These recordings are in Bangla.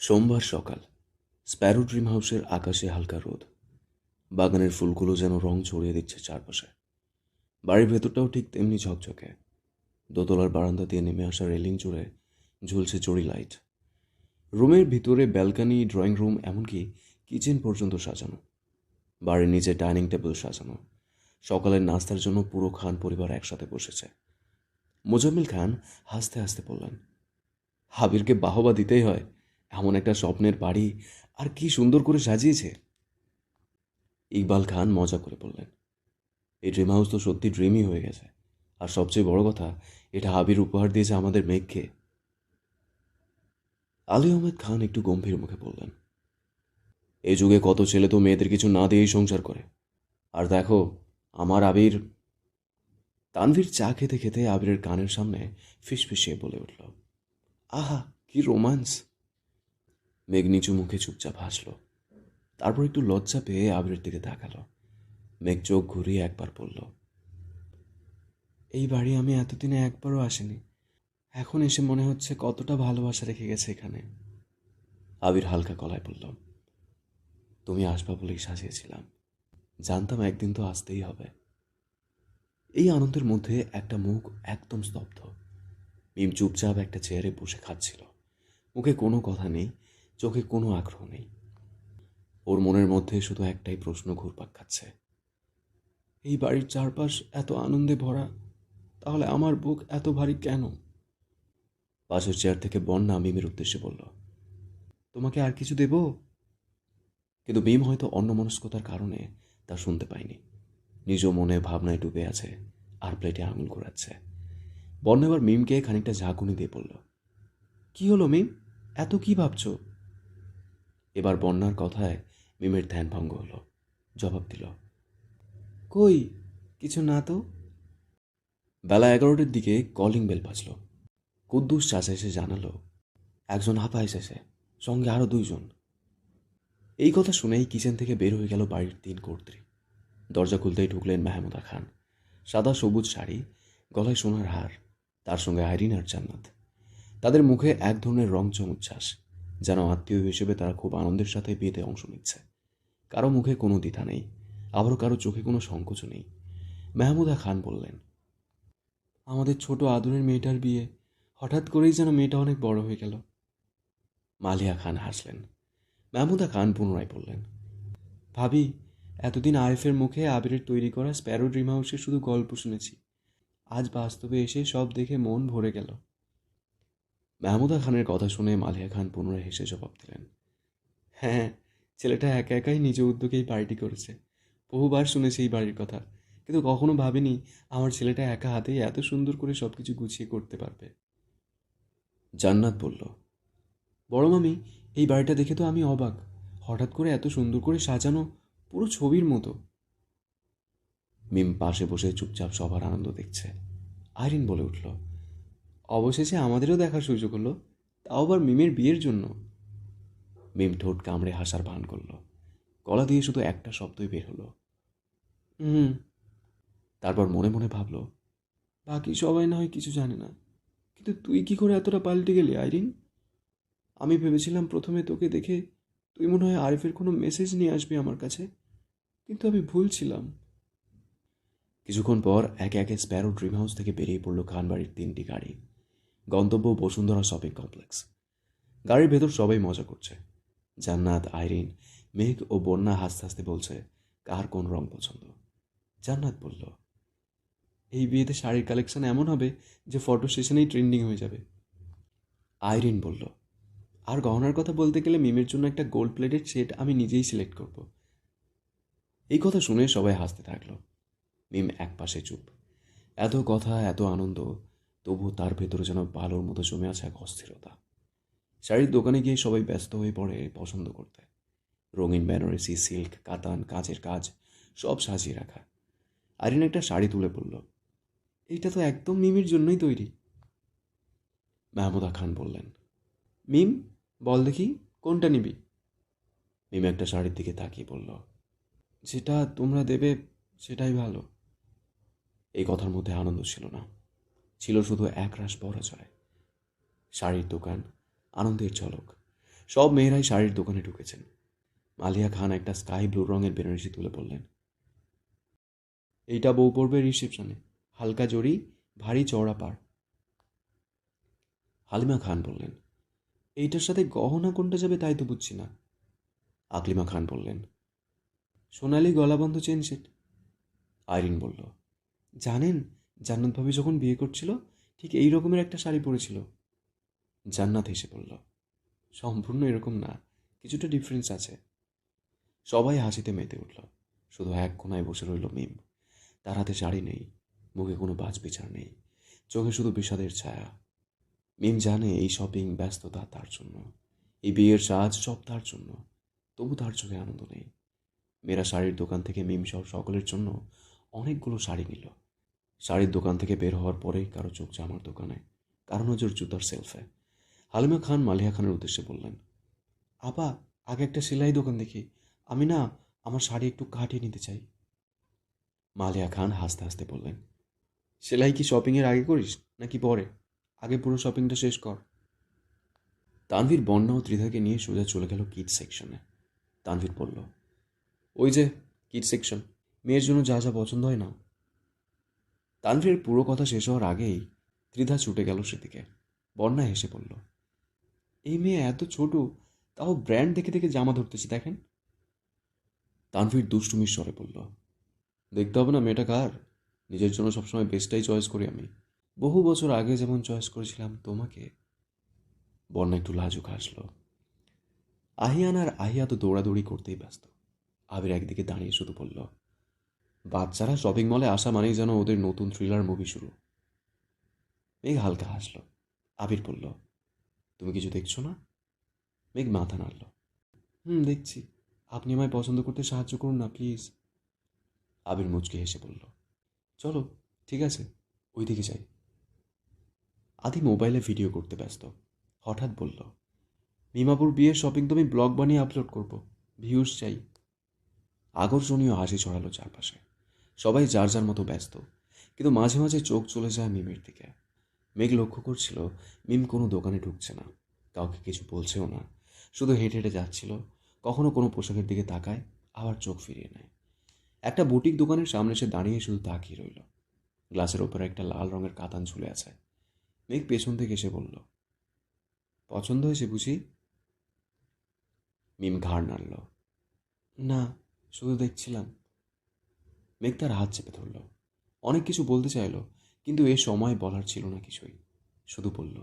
সোমবার সকাল। স্প্যারো ড্রিম হাউসের আকাশে হালকা রোদ। বাগানের ফুলগুলো যেন রং ছড়িয়ে দিচ্ছে চারপাশে। বাড়ির ভেতরটাও ঠিক তেমনি ঝকঝকে। দোতলার বারান্দা দিয়ে নেমে আসা রেলিং জুড়ে ঝুলছে চড়ি লাইট। রুমের ভিতরে ব্যালকনি, ড্রয়িং রুম, এমনকি কিচেন পর্যন্ত সাজানো। বাড়ির নিচে ডাইনিং টেবিল সাজানো। সকালের নাস্তার জন্য পুরো খান পরিবার একসাথে বসেছে। মোজাম্মেল খান হাসতে হাসতে বললেন, হাবিরকে বাহবা দিতেই হয়। এমন একটা স্বপ্নের বাড়ি আর কি সুন্দর করে সাজিয়েছে। ইকবাল খান মজা করে বললেন, এই ড্রিম হাউস তো সত্যি ড্রিমই হয়ে গেছে। আর সবচেয়ে বড় কথা, এটা হাবির উপহার দিয়েছে আমাদের মেঘকে। আলী আহমেদ খান একটু গম্ভীর মুখে বললেন, এই যুগে কত ছেলে তো মেয়েদের কিছু না দিয়েই সংসার করে। আর দেখো, আমার আবির। তানভীর চা খেতে খেতে আবিরের কানের সামনে ফিসফিসিয়ে বলে উঠল, আহা কি রোমান্স। মেঘ নিচু মুখে চুপচাপ হাসল। তারপর একটু লজ্জা পেয়ে আবিরের দিকে তাকালো। মেঘ চোখ ঘুরিয়ে একবার বলল, এই বাড়ি আমি এতদিনে একবারও আসিনি। এখন এসে মনে হচ্ছে কতটা ভালোবাসা রেখে গেছে এখানে। আবির হালকা গলায় বলল, তুমি আসবা বলেই সাজিয়েছিলাম। জানতাম একদিন তো আসতেই হবে। এই আনন্দের মধ্যে একটা মুখ একদম স্তব্ধ। মিম চুপচাপ একটা চেয়ারে বসে খাচ্ছিল। মুখে কোনো কথা নেই, চোখে কোনো আগ্রহ নেই। ওর মনের মধ্যে শুধু একটাই প্রশ্ন ঘুরপাক খাচ্ছে, এই বাড়ির চারপাশ এত আনন্দে ভরা, তাহলে আমার বুক এত ভারী কেন? পাশের চেয়ার থেকে বন্যা মিমের উদ্দেশ্যে বলল, তোমাকে আর কিছু দেব? কিন্তু মিম হয়তো অন্যমনস্কতার কারণে তা শুনতে পায়নি। নিজ মনে ভাবনায় ডুবে আছে আর প্লেটে আঙুল ঘোরাচ্ছে। বন্যা এবার মিমকে খানিকটা ঝাঁকুনি দিয়ে বলল, কি হলো মিম, এত কি ভাবছো? এবার বন্যার কথায় মিমের ধ্যান ভঙ্গ হলো। জবাব দিল, কই, কিছু না তো। বেলা 11টার দিকে কলিং বেল বাজল। কুদ্দুস চাচা এসে জানালো, একজন আপা এসেছে, সঙ্গে আরো 2 জন। এই কথা শুনেই কিচেন থেকে বের হয়ে গেল বাড়ির 3 কর্ত্রী। দরজা খুলতেই ঢুকলেন মেহমুদা খান। সাদা সবুজ শাড়ি, গলায় সোনার হার, তার সঙ্গে আইরিন আর জান্নাত। তাদের মুখে এক ধরনের রংচং উচ্ছ্বাস, যেন আত্মীয় হিসেবে তারা খুব আনন্দের সাথে বিয়েতে অংশ নিচ্ছে। কারো মুখে কোনো দ্বিধা নেই, আবারও কারো চোখে কোনো সংকোচ নেই। মেহমুদা খান বললেন, আমাদের ছোট আদরের মেয়েটার বিয়ে, হঠাৎ করেই যেন মেয়েটা অনেক বড় হয়ে গেল। মালিয়া খান হাসলেন। মেহমুদা খান পুনরায় বললেন, ভাবি, এতদিন আরিফের মুখে আবিরের তৈরি করা স্প্যারো ড্রিম হাউসের শুধু গল্প শুনেছি, আজ বাস্তবে এসে সব দেখে মন ভরে গেল। মাহমুদা খানের কথা শুনে মালিয়া খান পুনরায় হেসে জবাব দিলেন, হ্যাঁ, ছেলেটা একা একাই নিজ উদ্যোগে এই বাড়িটি করেছে। বহুবার শুনেছি এই বাড়ির কথা, কিন্তু কখনো ভাবিনি আমার ছেলেটা একা হাতেই এত সুন্দর করে সবকিছু গুছিয়ে করতে পারবে। জান্নাত বলল, বড় মামি, এই বাড়িটা দেখে তো আমি অবাক। হঠাৎ করে এত সুন্দর করে সাজানো, পুরো ছবির মতো। মিম পাশে বসে চুপচাপ সবার আনন্দ দেখছে। আইরিন বলে উঠল, অবশেষে আমাদেরও দেখার সুযোগ হলো, তাও আবার মিমের বিয়ের জন্য। মিম ঠোঁট কামড়ে হাসার ভান করল। গলা দিয়ে শুধু একটা শব্দই বের হলো, হুম। তারপর মনে মনে ভাবল, বাকি সবাই না হয় কিছু জানে না, কিন্তু তুই কি করে এতটা পাল্টে গেলি আইরিন? আমি ভেবেছিলাম প্রথমে তোকে দেখে তুই মনে হয় আরিফের কোনো মেসেজ নিয়ে আসবি আমার কাছে, কিন্তু আমি ভুল ছিলাম। কিছুক্ষণ পর একে একে স্প্যারো ড্রিম হাউস থেকে বেরিয়ে পড়ল খানবাড়ির 3টি গাড়ি। গন্তব্য বসুন্ধরা শপিং কমপ্লেক্স। গাড়ির ভেতর সবাই মজা করছে। জান্নাত, আইরিন, মেঘ ও বন্যা হাসতে হাসতে বলছে কার কোন রং পছন্দ। জান্নাত বলল, এই বিয়েতে শাড়ির কালেকশন এমন হবে যে ফটো সেশনেই ট্রেন্ডিং হয়ে যাবে। আইরিন বলল, আর গহনার কথা বলতে গেলে মিমের জন্য একটা গোল্ড প্লেটেড সেট আমি নিজেই সিলেক্ট করব। এই কথা শুনে সবাই হাসতে থাকলো। মিম একপাশে চুপ। এত কথা, এত আনন্দ, তবু তার ভেতরে যেন বালুর মতো জমে আছে এক অস্থিরতা। শাড়ির দোকানে গিয়ে সবাই ব্যস্ত হয়ে পড়ে পছন্দ করতে। রঙিন বেনারসি, সিল্ক, কাতান, কাঁচের কাজ, সব সাজিয়ে রাখা। আরিন একটা শাড়ি তুলে বলল, এইটা তো একদম মিমির জন্যই তৈরি। মাহমুদা খান বললেন, মিম, বল দেখি কোনটা নিবি? মিম একটা শাড়ির দিকে তাকিয়ে বলল, যেটা তোমরা দেবে সেটাই ভালো। এই কথার মধ্যে আনন্দ ছিল না, ছিল শুধু একরাশ পরাজয়। শাড়ির দোকান, আনন্দের ঝলক, সব মেয়েরাই শাড়ির দোকানে ঢুকেছেন। মালিয়া খান একটা স্কাই ব্লু রঙের বেনারসি তুলে বললেন, এইটা বউ পড়বে রিসেপশনে, হালকা জড়ি, ভারী চওড়া পাড়। হালিমা খান বললেন, এইটার সাথে গহনা কোনটা যাবে তাই তো বুঝছি না। আকলিমা খান বললেন, সোনালি গলাবন্ধ চেন সেট। আইরিন বলল, জানেন, জান্নাত ভাবি যখন বিয়ে করছিল ঠিক এই রকমের একটা শাড়ি পরেছিল। জান্নাত হেসে বলল, সম্পূর্ণ এরকম না, কিছুটা ডিফারেন্স আছে। সবাই হাসিতে মেতে উঠল। শুধু এক কোনায় বসে রইল মিম। তার হাতে শাড়ি নেই, মুখে কোনো বাজ বিচার নেই, চোখে শুধু বিষাদের ছায়া। মিম জানে এই শপিং ব্যস্ততা তার জন্য, এই বিয়ের সাজ সব তার জন্য, তবু তার চোখে আনন্দ নেই। মেয়েরা শাড়ির দোকান থেকে মিম সহ সকলের জন্য অনেকগুলো শাড়ি নিল। শাড়ির দোকান থেকে বের হওয়ার পরেই কারো চোখ জামার দোকানে, কারো নজর জুতার সেলফে। হালিমা খান মালিয়া খানের উদ্দেশ্যে বললেন, আপা, আগে একটা সেলাই দোকান দেখি, আমি না আমার শাড়ি একটু কাটিয়ে নিতে চাই। মালিয়া খান হাসতে হাসতে বললেন, সেলাই কি শপিংয়ের আগে করিস নাকি পরে? আগে পুরো শপিংটা শেষ কর। তানভীর বন্যা ও ত্রিধাকে নিয়ে সোজা চলে গেল কিড সেকশনে। তানভীর বলল, ওই যে কিড সেকশন, মেয়ের জন্য যা যা পছন্দ হয় না। তানভীরের পুরো কথা শেষ হওয়ার আগেই ত্রিধা ছুটে গেল সেদিকে। বন্যা হেসে বলল, এই মেয়ে এত ছোট, তাও ব্র্যান্ড দেখে দেখে জামা ধরতেছে দেখেন। তানভীর দুষ্টুমির স্বরে বলল, দেখতে হবে না মেয়েটা কার, নিজের জন্য সবসময় বেস্টটাই চয়েস করি আমি, বহু বছর আগে যেমন চয়েস করেছিলাম তোমাকে। বন্যা একটু লাজুক হাসল। আহিয়ান আর আহিয়া তো দৌড়াদৌড়ি করতেই ব্যস্ত। আবির একদিকে দাঁড়িয়ে শুধু বলল, বাচ্চারা শপিং মলে আসা মানেই যেন ওদের নতুন থ্রিলার মুভি শুরু। মেঘ হালকা হাসল। আবির বলল, তুমি কিছু দেখছো না? মেঘ মাথা নাড়ল। দেখছি। আপনি আমায় পছন্দ করতে সাহায্য করুন না প্লিজ। আবির মুচকি হেসে বলল, চলো, ঠিক আছে, ওইদিকে যাই। আদি মোবাইলে ভিডিও করতে ব্যস্ত। হঠাৎ বলল, মিমাপুর বিয়ের শপিং তো আমি ব্লগ বানিয়ে আপলোড করব, ভিউজ চাই। আকর্ষণীয় হাসি ছড়ালো চারপাশে। সবাই যার যার মতো ব্যস্ত, কিন্তু মাঝে মাঝে চোখ চলে যায় মিমের দিকে। মেঘ লক্ষ্য করছিল মিম কোনো দোকানে ঢুকছে না, কাউকে কিছু বলছেও না, শুধু হেঁটে হেঁটে যাচ্ছিল। কখনো কোনো পোশাকের দিকে তাকায়, আবার চোখ ফিরিয়ে নেয়। একটা বুটিক দোকানের সামনে সে দাঁড়িয়ে শুধু তাকিয়ে রইল। গ্লাসের ওপরে একটা লাল রঙের কাতান ঝুলে আছে। মেঘ পেছন থেকে এসে বলল, পছন্দ হয়েছে বুঝি? মিম ঘাড় নাড়ল, না, শুধু দেখছিলাম। মেঘ তার হাত চেপে ধরল। অনেক কিছু বলতে চাইল, কিন্তু এ সময় বলার ছিল না কিছুই। শুধু বলল,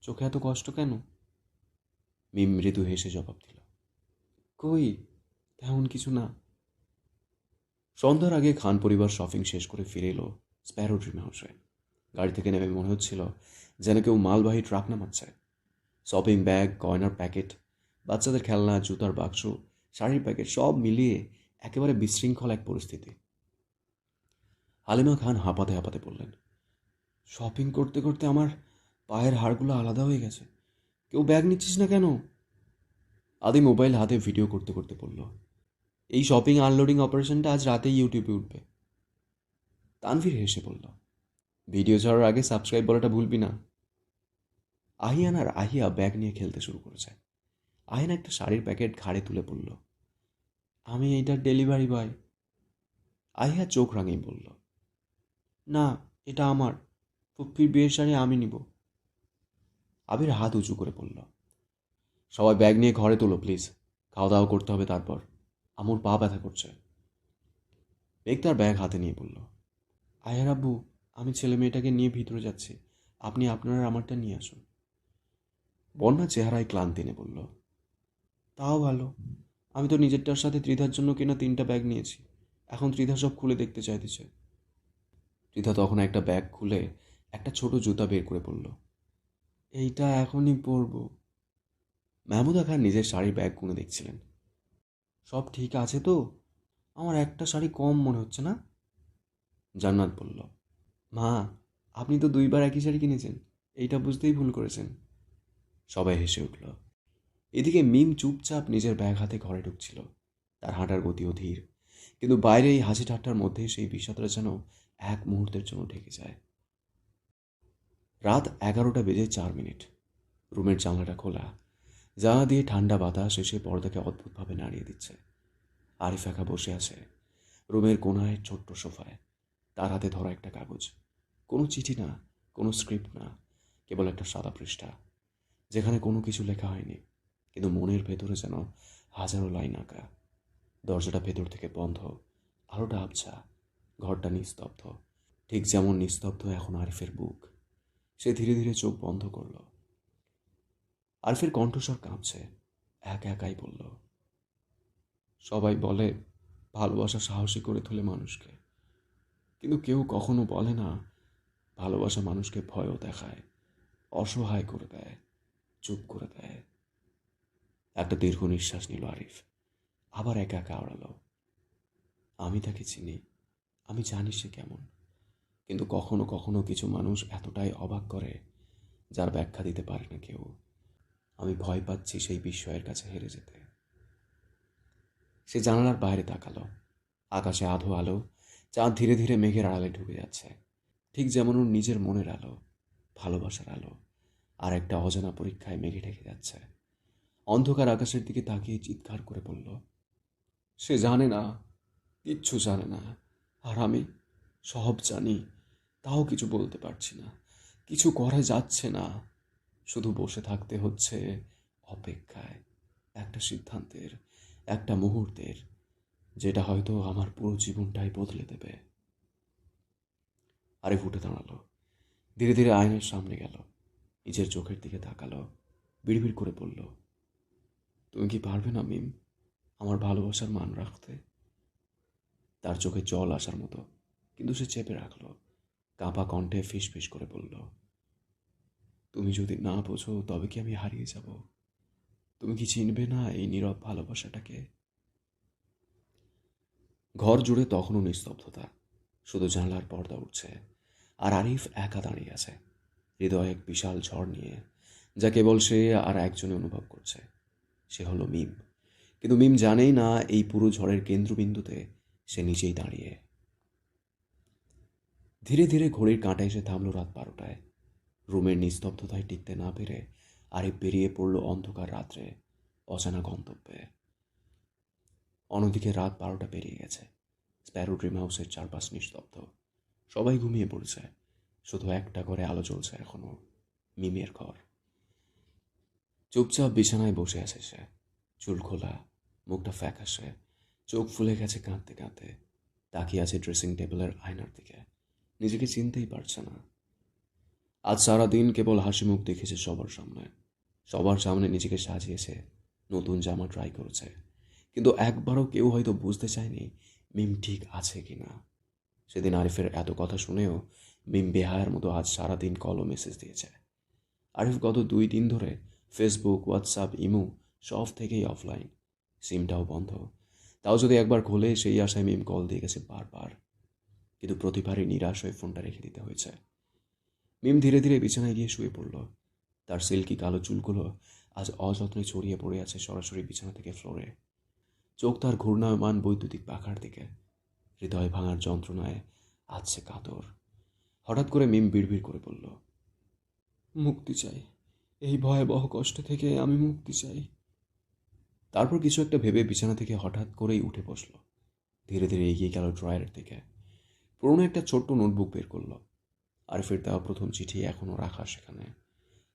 চোখে এত কষ্ট কেন? মিম মৃদু হেসে জবাব দিল, কই, তেমন কিছু না। সন্ধ্যার আগে খান পরিবার শপিং শেষ করে ফিরে এলো স্প্যারো ড্রিম হাউসে। গাড়ি থেকে নেমে মনে হচ্ছিল যেন কেউ মালবাহী ট্রাক নামাচ্ছে। শপিং ব্যাগ, গয়নার প্যাকেট, বাচ্চাদের খেলনা, জুতার বাক্স, শাড়ির প্যাকেট সব মিলিয়ে একেবারে বিশৃঙ্খল এক পরিস্থিতি। হালিমা খান হাঁপাতে হাঁপাতে বললেন, শপিং করতে করতে আমার পায়ের হাড়গুলো আলাদা হয়ে গেছে, কেউ ব্যাগ নিচ্ছিস না কেন? আদি মোবাইল হাতে ভিডিও করতে করতে বলল, এই শপিং আনলোডিং অপারেশনটা আজ রাতেই ইউটিউবে উঠবে। তানভীর হেসে বলল, ভিডিও ছাড়ার আগে সাবস্ক্রাইব বলাটা ভুলবি না। আহিয়ান আর আহিয়া ব্যাগ নিয়ে খেলতে শুরু করেছে। আহিয়ান একটা শাড়ির প্যাকেট ঘাড়ে তুলে বলল, আমি এইটার ডেলিভারি বয়। আহিয়া চোখ রাঙিয়ে বলল, না, এটা আমার, ফুপ্পির বিয়ের শাড়ি আমি নিব। আবির হাত উঁচু করে বলল, সবাই ব্যাগ নিয়ে ঘরে তোলো প্লিজ, খাওয়া দাওয়া করতে হবে তারপর, আমুর পা ব্যথা করছে। মেঘ তার ব্যাগ হাতে নিয়ে বলল, আয়ার আব্বু, আমি ছেলে মেয়েটাকে নিয়ে ভিতরে যাচ্ছি, আপনি আপনার আমারটা নিয়ে আসুন। বন্যা চেহারায় ক্লান্তি এনে বলল, তাও ভালো, আমি তো নিজেরটার সাথে ত্রিধার জন্য কেনা 3টা ব্যাগ নিয়েছি, এখন ত্রিধা সব খুলে দেখতে চাইতেছে। ত্রিধা তখন একটা ব্যাগ খুলে একটা ছোট জুতা বের করে বলল, এইটা এখনই পরবো। মাহমুদা খান নিজের শাড়ির ব্যাগ গুনে দেখছিলেন। সব ঠিক আছে তো? আমার একটা শাড়ি কম মনে হচ্ছে না? জান্নাত বলল, মা, আপনি তো 2বার একই শাড়ি কিনেছেন, এইটা বুঝতেই ভুল করেছেন। সবাই হেসে উঠল। এদিকে মিম চুপচাপ নিজের ব্যাগ হাতে ঘরে ঢুকছিল। তার হাঁটার গতিও ধীর, কিন্তু বাইরে এই হাসি ঠাট্টার মধ্যে সেই বিষাদটা যেন এক মুহূর্তের জন্য ঢেকে যায়। রাত 11টা বেজে 4 মিনিট। রুমের জানলাটা খোলা। জানলা দিয়ে ঠান্ডা বাতাস এসে পর্দাকে অদ্ভুতভাবে নাড়িয়ে দিচ্ছে। আরিফ একা বসে আছে রুমের কোনায় ছোট্ট সোফায়, তার হাতে ধরা একটা কাগজ। কোনো চিঠি না, কোনো স্ক্রিপ্ট না, কেবল একটা সাদা পৃষ্ঠা যেখানে কোনো কিছু লেখা হয়নি, কিন্তু মনের ভেতরে যেন হাজারো লাইন আঁকা। দরজাটা ভেতর থেকে বন্ধ, আলোটা আবছা, ঘরটা নিস্তব্ধ, ঠিক যেমন নিস্তব্ধ এখন আরিফের বুক। সে ধীরে ধীরে চোখ বন্ধ করল। আরিফের কণ্ঠস্বর কাঁপছে, একা একাই বলল, সবাই বলে ভালোবাসা সাহসী করে তোলে মানুষকে, কিন্তু কেউ কখনো বলে না ভালোবাসা মানুষকে ভয়ও দেখায়, অসহায় করে দেয়, চুপ করে দেয়। একটা দীর্ঘ নিঃশ্বাস নিল আরিফ, আবার একা একা আওড়ালো। আমি তাকে চিনি, আমি জানি সে কেমন, কিন্তু কখনো কখনো কিছু মানুষ এতটাই অবাক করে যার ব্যাখ্যা দিতে পারে না কেউ। আমি ভয় পাচ্ছি সেই বিস্ময়ের কাছে হেরে যেতে। সে জানালার বাইরে তাকালো। আকাশে আধো আলো, চাঁদ ধীরে ধীরে মেঘের আড়ালে ঢুকে যাচ্ছে, ঠিক যেমন ওর নিজের মনের আলো, ভালোবাসার আলো আর একটা অজানা পরীক্ষায় মেঘে ঢেকে যাচ্ছে। অন্ধকার আকাশের দিকে তাকিয়ে চিৎকার করে বলল, সে জানে না, কিচ্ছু জানে না, আর আমি সব জানি, তাও কিছু বলতে পারছি না, কিছু করা যাচ্ছে না, শুধু বসে থাকতে হচ্ছে অপেক্ষায়, একটা সিদ্ধান্তের, একটা মুহূর্তের, যেটা হয়তো আমার পুরো জীবনটাই বদলে দেবে। আরিফ উঠে দাঁড়ালো, ধীরে ধীরে আয়নার সামনে গেল, নিজের চোখের দিকে তাকালো, বিড়বিড় করে বলল, তুমি কি পারবে না মিম, আমার ভালোবাসার মান রাখতে? তার চোখে জল আসার মতো, কিন্তু সে চেপে রাখলো। কাঁপা কণ্ঠে ফিস ফিস করে বলল, তুমি যদি না বোঝো তবে কি আমি হারিয়ে যাব? তুমি কি চিনবে না এই নীরব ভালোবাসাটাকে? ঘর জুড়ে তখনও নিস্তব্ধতা, শুধু জানলার পর্দা উঠছে, আর আরিফ একা দাঁড়িয়ে আছে হৃদয়ে এক বিশাল ঝড় নিয়ে, যা কেবল সে আর একজনে অনুভব করছে। সে হলো মিম, কিন্তু মিম জানেই না এই পুরো ঝড়ের কেন্দ্রবিন্দুতে সে নিজেই দাঁড়িয়ে। ধীরে ধীরে ঘড়ির কাঁটা এসে থামল রাত 12টায়। রুমের নিস্তব্ধতায় টিকতে না পেরে আরিফ বেরিয়ে পড়ল অন্ধকার রাত্রে, অজানা গন্তব্যে। অন্যদিকে রাত 12টা পেরিয়ে গেছে। স্প্যারো ড্রিম হাউসের চারপাশ নিস্তব্ধ, সবাই ঘুমিয়ে পড়েছে, শুধু একটা করে আলো জ্বলছে এখনো, মিমের ঘর। চুপচাপ বিছানায় বসে আছে সে, চুল খোলা, মুখটা ফ্যাকাশে, চোখ ফুলে গেছে কাঁদতে কাঁদতে, তাকিয়ে আছে ড্রেসিং টেবিলের আয়নার দিকে, নিজেকে চিনতেই পারছে না। আজ সারাদিন কেবল হাসি মুখ দেখেছে সবার সামনে নিজেকে সাজিয়েছে, নতুন জামা ট্রাই করেছে, কিন্তু একবারও কেউ হয়তো বুঝতে চায়নি মিম ঠিক আছে কিনা। সেদিন আরিফের এত কথা শুনেও মিম বেহায়ার মতো আজ সারাদিন কল ও মেসেজ দিয়েছে। আরিফ গত 2 দিন ধরে ফেসবুক, হোয়াটসঅ্যাপ, ইমো সব থেকেই অফলাইন, সিমটাও বন্ধ। তাও যদি একবার খোলে সেই আশায় মিম কল দিয়ে গেছে বারবার, কিন্তু প্রতিবারই নিরাশ হয়ে ফোনটা রেখে দিতে হয়েছে। মিম ধীরে ধীরে বিছানায় গিয়ে শুয়ে পড়ল। তার সিল্কি কালো চুলগুলো আজ অযত্নে ছড়িয়ে পড়ে আছে সরাসরি বিছানা থেকে ফ্লোরে। চোখ তার ঘূর্ণায়মান বৈদ্যুতিক পাখার দিকে, হৃদয় ভাঙার যন্ত্রণায় আছে কাতর। হঠাৎ করে মিম বিড়বিড় করে বলল, মুক্তি চাই, এই ভয়াবহ কষ্ট থেকে আমি মুক্তি চাই। তারপর কিছু একটা ভেবে বিছানা থেকে হঠাৎ করেই উঠে বসল, ধীরে ধীরে এগিয়ে গেল ড্রয়ারের দিকে, পুরনো একটা ছোট্ট নোটবুক বের করলো। আরিফের দেওয়া প্রথম চিঠি এখনো রাখা সেখানে।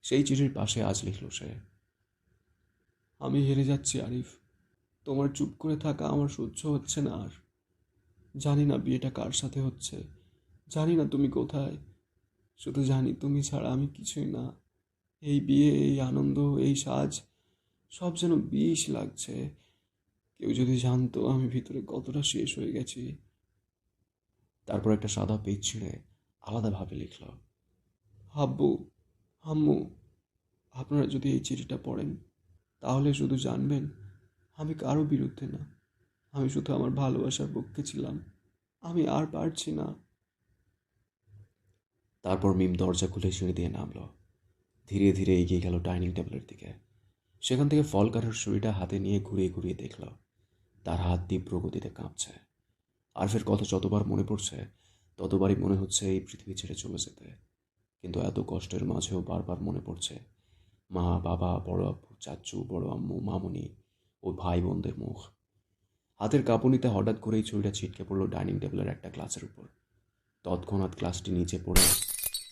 সেই চিঠির পাশে আজ লিখল সে, আমি হেরে যাচ্ছি আরিফ, তোমার চুপ করে থাকা আমার সহ্য হচ্ছে না আর। জানি না বিয়েটা কার সাথে হচ্ছে, জানি না তুমি কোথায়, শুধু জানি তুমি ছাড়া আমি কিছুই না। এই বিয়ে, এই আনন্দ, এই সাজ, সব যেন বিষ লাগছে। কেউ যদি জানতো আমি ভিতরে কতটা শেষ হয়ে গেছি। তারপর একটা সাদা পেজ ছিঁড়ে আলাদাভাবে লিখল, আব্বু, আম্মু, আপনারা যদি এই চিঠিটা পড়েন তাহলে শুধু জানবেন আমি কারো বিরুদ্ধে না, আমি শুধু আমার ভালোবাসার পক্ষে ছিলাম, আমি আর পারছি না। তারপর মিম দরজা খুলে সিঁড়ি দিয়ে নামলো, ধীরে ধীরে এগিয়ে গেল ডাইনিং টেবিলের দিকে। সেখান থেকে ফল কাটার ছুরিটা হাতে নিয়ে ঘুরিয়ে ঘুরিয়ে দেখল তার হাত তীব্র গতিতে কাঁপছে। আরফের কথা যতবার মনে পড়ছে ততবারই মনে হচ্ছে এই পৃথিবী ছেড়ে চলে যেতে, কিন্তু এত কষ্টের মাঝেও বারবার মনে পড়ছে মা, বাবা, বড় আব্বু, চাচু, বড় আম্মু, মামুনি ও ভাই বোনদের মুখ। হাতের কাঁপুনিতে হঠাৎ করেই ছুরিটা ছিটকে পড়ল ডাইনিং টেবিলের একটা গ্লাসের উপর। তৎক্ষণাৎ গ্লাসটি নিচে পড়ে